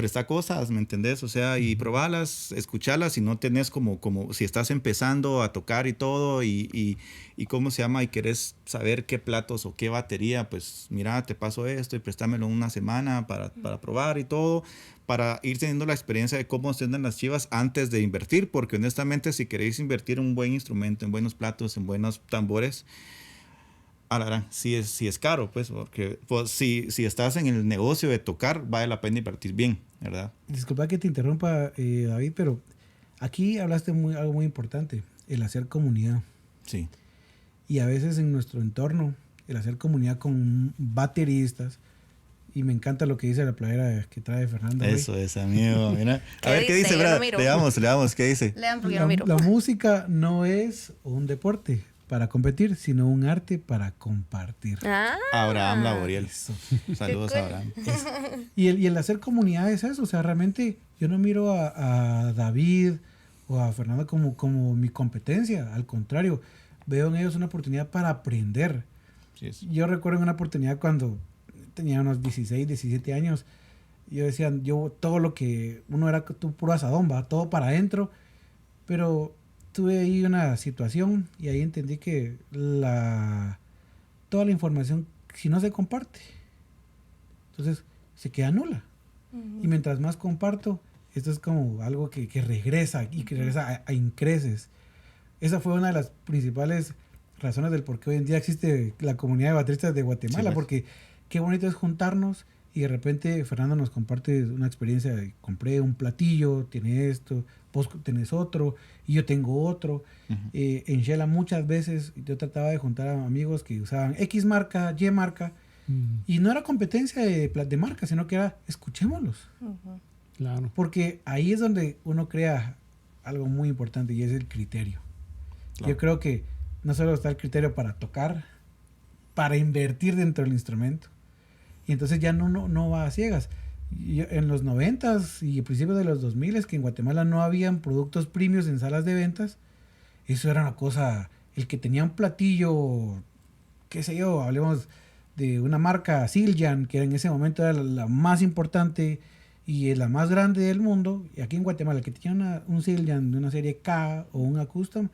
presta cosas, ¿me entendés? O sea, y probalas, escuchalas, y no tenés como si estás empezando a tocar y todo, y cómo se llama, y querés saber qué platos o qué batería, pues mira, te paso esto y préstamelo una semana para probar y todo, para ir teniendo la experiencia de cómo se andan las chivas antes de invertir, porque honestamente si queréis invertir en un buen instrumento, en buenos platos, en buenos tambores, sí es caro, pues, porque pues, si estás en el negocio de tocar, vale la pena invertir bien, ¿verdad? Disculpa que te interrumpa, David, pero aquí hablaste algo muy importante, el hacer comunidad. Sí. Y a veces en nuestro entorno, el hacer comunidad con bateristas, y me encanta lo que dice la playera que trae Fernando. Eso es, amigo, mira. A ver, ¿qué dice, Yo verdad? no miro. Leamos, ¿qué dice? Lean porque yo no miro. La música no es un deporte para competir, sino un arte para compartir. Abraham Laboriel. Eso. Saludos a Abraham. Y el hacer comunidad es eso. O sea, realmente yo no miro a David o a Fernando como mi competencia. Al contrario, veo en ellos una oportunidad para aprender. Sí es. Yo recuerdo una oportunidad cuando tenía unos 16, 17 años. Yo decía, todo lo que uno era puro asadón, va, todo para adentro. Pero tuve ahí una situación y ahí entendí que toda la información, si no se comparte, entonces se queda nula. Y mientras más comparto, esto es como algo que regresa y que regresa a increces. Esa fue una de las principales razones del por qué hoy en día existe la comunidad de bateristas de Guatemala, Sí, pues. porque qué bonito es juntarnos y de repente Fernando nos comparte una experiencia de compré un platillo, tiene esto, vos tenés otro y yo tengo otro. En Shela muchas veces yo trataba de juntar a amigos que usaban X marca, Y marca, y no era competencia de marca, sino que era escuchémoslos. Claro. Porque ahí es donde uno crea algo muy importante y es el criterio. Claro. Yo creo que no solo está el criterio para tocar, para invertir dentro del instrumento. Y entonces ya no va a ciegas. En los 90s y principios de los 2000s, que en Guatemala no habían productos premios en salas de ventas, eso era una cosa, el que tenía un platillo, qué sé yo, hablemos de una marca Siljan, que en ese momento era la más importante y la más grande del mundo, y aquí en Guatemala el que tenía un Siljan de una serie K o una Custom,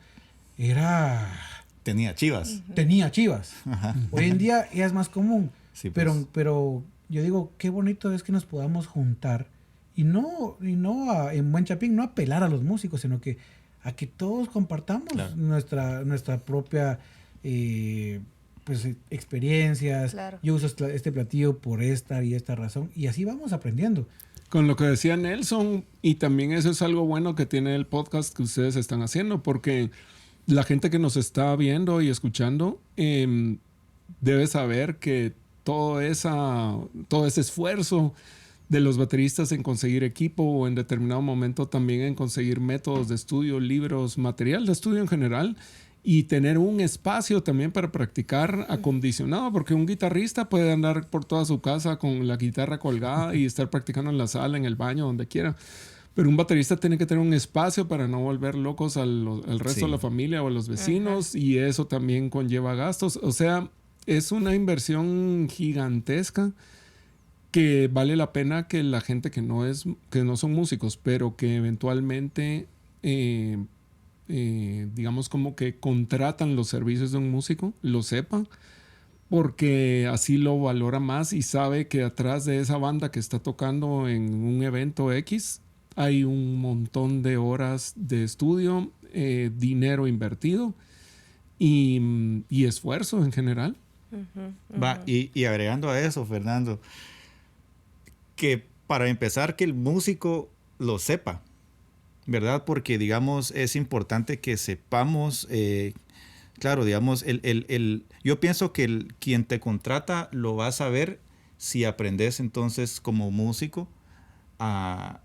Tenía chivas. tenía chivas. Ajá. Hoy en día ya es más común. Sí, pues. Pero yo digo, qué bonito es que nos podamos juntar y no en Buen Chapín, no apelar a los músicos, sino que a que todos compartamos Claro. nuestra propia experiencias. Claro. Yo uso este platillo por esta y esta razón y así vamos aprendiendo. Con lo que decía Nelson, y también eso es algo bueno que tiene el podcast que ustedes están haciendo, porque la gente que nos está viendo y escuchando debe saber que todo ese esfuerzo de los bateristas en conseguir equipo o en determinado momento también en conseguir métodos de estudio, libros, material de estudio en general y tener un espacio también para practicar acondicionado, porque un guitarrista puede andar por toda su casa con la guitarra colgada y estar practicando en la sala, en el baño, donde quiera. Pero un baterista tiene que tener un espacio para no volver locos al resto de la familia o a los vecinos. Ajá. Y eso también conlleva gastos. O sea, es una inversión gigantesca que vale la pena que la gente que no son músicos, pero que eventualmente, digamos como que contratan los servicios de un músico, lo sepa, porque así lo valora más y sabe que atrás de esa banda que está tocando en un evento X hay un montón de horas de estudio, dinero invertido y esfuerzo en general. Va, y agregando a eso, Fernando, que para empezar que el músico lo sepa, ¿verdad? Porque, digamos, es importante que sepamos, claro, digamos, yo pienso que quien te contrata lo va a saber si aprendes entonces como músico a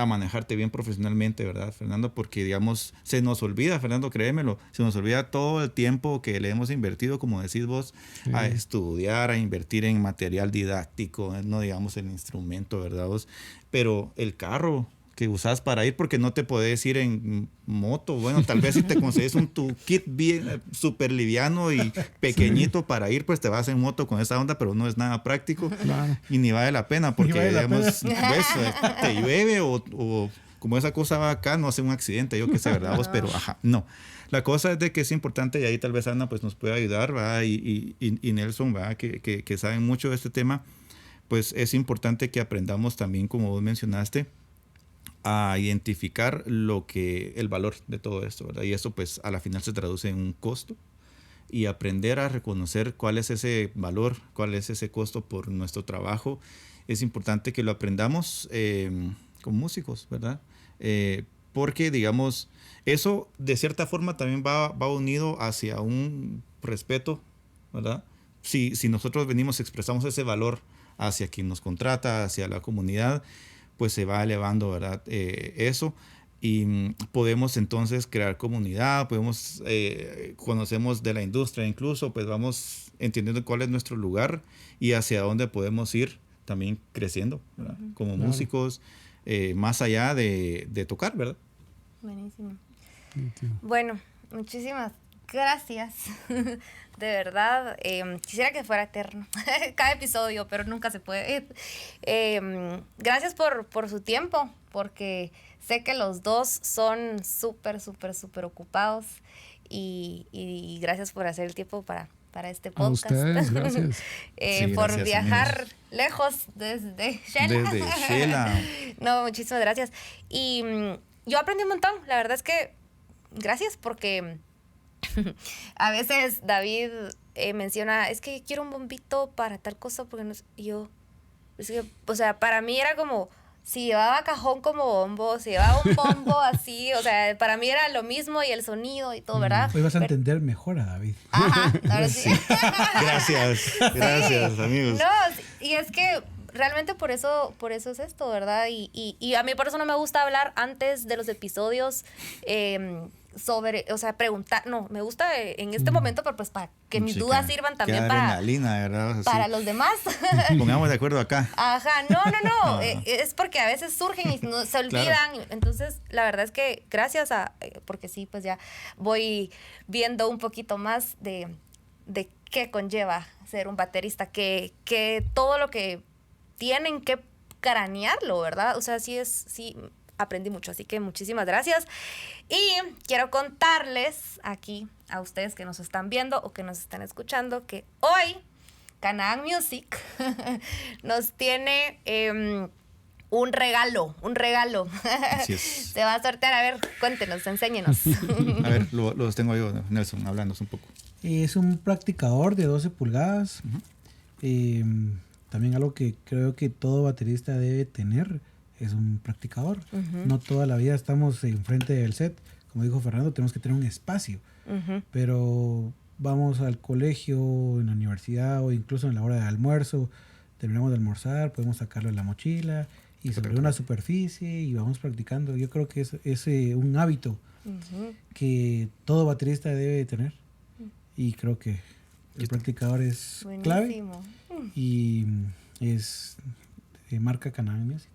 manejarte bien profesionalmente, ¿verdad, Fernando? Porque, digamos, se nos olvida, Fernando, créemelo, se nos olvida todo el tiempo que le hemos invertido, como decís vos, a estudiar, a invertir en material didáctico, no digamos el instrumento, ¿verdad vos? Pero el carro que usas para ir, porque no te podés ir en moto. Bueno, tal vez si te conseguís tu kit bien súper liviano y pequeñito para ir, pues te vas en moto con esa onda, pero no es nada práctico. Claro. Y ni vale la pena, porque digamos, ves, te llueve o como esa cosa va acá, no hace un accidente, yo que sé, ¿verdad? Vos, pero no. La cosa es de que es importante, y ahí tal vez Ana pues nos puede ayudar, ¿verdad? Y Nelson, ¿verdad? Que saben mucho de este tema, pues es importante que aprendamos también, como vos mencionaste, a identificar el valor de todo esto, ¿verdad? Y eso pues a la final se traduce en un costo, y aprender a reconocer cuál es ese valor, cuál es ese costo por nuestro trabajo. Es importante que lo aprendamos con músicos, ¿verdad? Porque, digamos, eso de cierta forma también va unido hacia un respeto, ¿verdad? Si nosotros venimos, expresamos ese valor hacia quien nos contrata, hacia la comunidad, pues se va elevando, ¿verdad? Eso, y podemos entonces crear comunidad, conocemos de la industria incluso, pues vamos entendiendo cuál es nuestro lugar y hacia dónde podemos ir también creciendo, ¿verdad? Como músicos, más allá de tocar, ¿verdad? Buenísimo. Bueno, muchísimas gracias. De verdad, quisiera que fuera eterno cada episodio, pero nunca se puede. Gracias por su tiempo, porque sé que los dos son súper ocupados, y gracias por hacer el tiempo para este podcast. A ustedes, gracias. Por gracias, viajar amigos. lejos desde Shela. Desde Shela. No, muchísimas gracias. Y yo aprendí un montón. La verdad es que gracias, porque a veces David menciona, es que quiero un bombito para tal cosa, porque no sé, y yo, es que, o sea, para mí era como, si llevaba cajón como bombo, si llevaba un bombo así, o sea, para mí era lo mismo, y el sonido y todo, ¿verdad? Hoy vas a entender mejor a David. Ajá, ahora sí. Gracias, amigos. No, y es que realmente por eso es esto, ¿verdad? Y a mí por eso no me gusta hablar antes de los episodios sobre, o sea, preguntar, no, me gusta en este momento, pero pues para que mis dudas sirvan también para los demás. Pongamos de acuerdo acá. Ajá, no, es porque a veces surgen y no, se olvidan, claro. Entonces la verdad es que gracias porque sí, pues ya voy viendo un poquito más de qué conlleva ser un baterista, que todo lo que tienen que cranearlo, ¿verdad? O sea, sí aprendí mucho, así que muchísimas gracias. Y quiero contarles aquí a ustedes que nos están viendo o que nos están escuchando que hoy Canaan Music nos tiene un regalo. Así es. Se va a sortear, a ver, cuéntenos, enséñenos. A ver, los tengo yo, Nelson, hablándonos un poco. Es un practicador de 12 pulgadas. También algo que creo que todo baterista debe tener es un practicador. No toda la vida estamos enfrente del set. Como dijo Fernando, tenemos que tener un espacio. Pero vamos al colegio, en la universidad o incluso en la hora de almuerzo, terminamos de almorzar, podemos sacarlo en la mochila y sobre una superficie y vamos practicando. Yo creo que es un hábito que todo baterista debe tener. Y creo que el practicador es clave. Y es marca Canaan Music.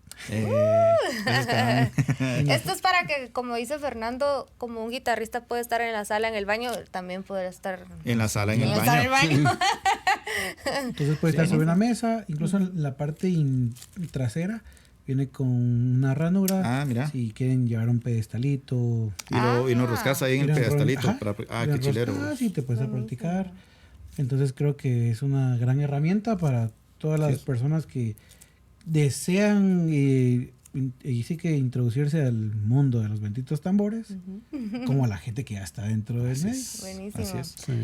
Esto es para que, como dice Fernando, como un guitarrista puede estar en la sala, en el baño, también puede estar en la sala, en el baño. Entonces puede estar sobre una mesa, incluso en la parte trasera viene con una ranura. Mira. Si quieren llevar un pedestalito. Y lo rascas ahí en el pedestalito. Qué chilero. Sí, te puedes practicar. Entonces creo que es una gran herramienta para todas las personas que desean y sí que introducirse al mundo de los benditos tambores, como a la gente que ya está dentro del medio. Buenísimo.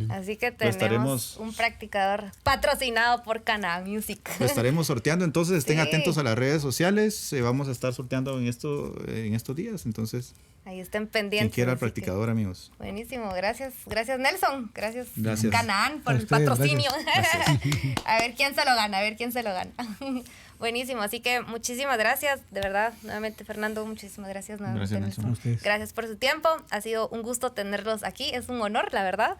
Así que tenemos un practicador patrocinado por Canaan Music. Lo estaremos sorteando, entonces estén atentos a las redes sociales. Vamos a estar sorteando en estos días, entonces ahí estén pendientes. Quien quiera el practicador, amigos. Buenísimo, gracias Nelson, gracias. Gracias Canaan por el patrocinio. A ver quién se lo gana, Buenísimo, así que muchísimas gracias, de verdad, nuevamente Fernando, muchísimas gracias. Gracias por su tiempo, ha sido un gusto tenerlos aquí, es un honor, la verdad.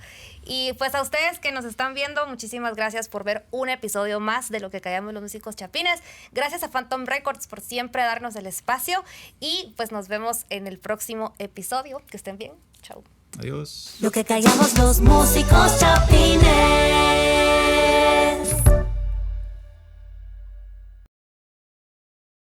Y pues a ustedes que nos están viendo, muchísimas gracias por ver un episodio más de Lo que callamos los músicos chapines. Gracias a Phantom Records por siempre darnos el espacio y pues nos vemos en el próximo episodio. Que estén bien, chao. Adiós. Lo que callamos los músicos chapines.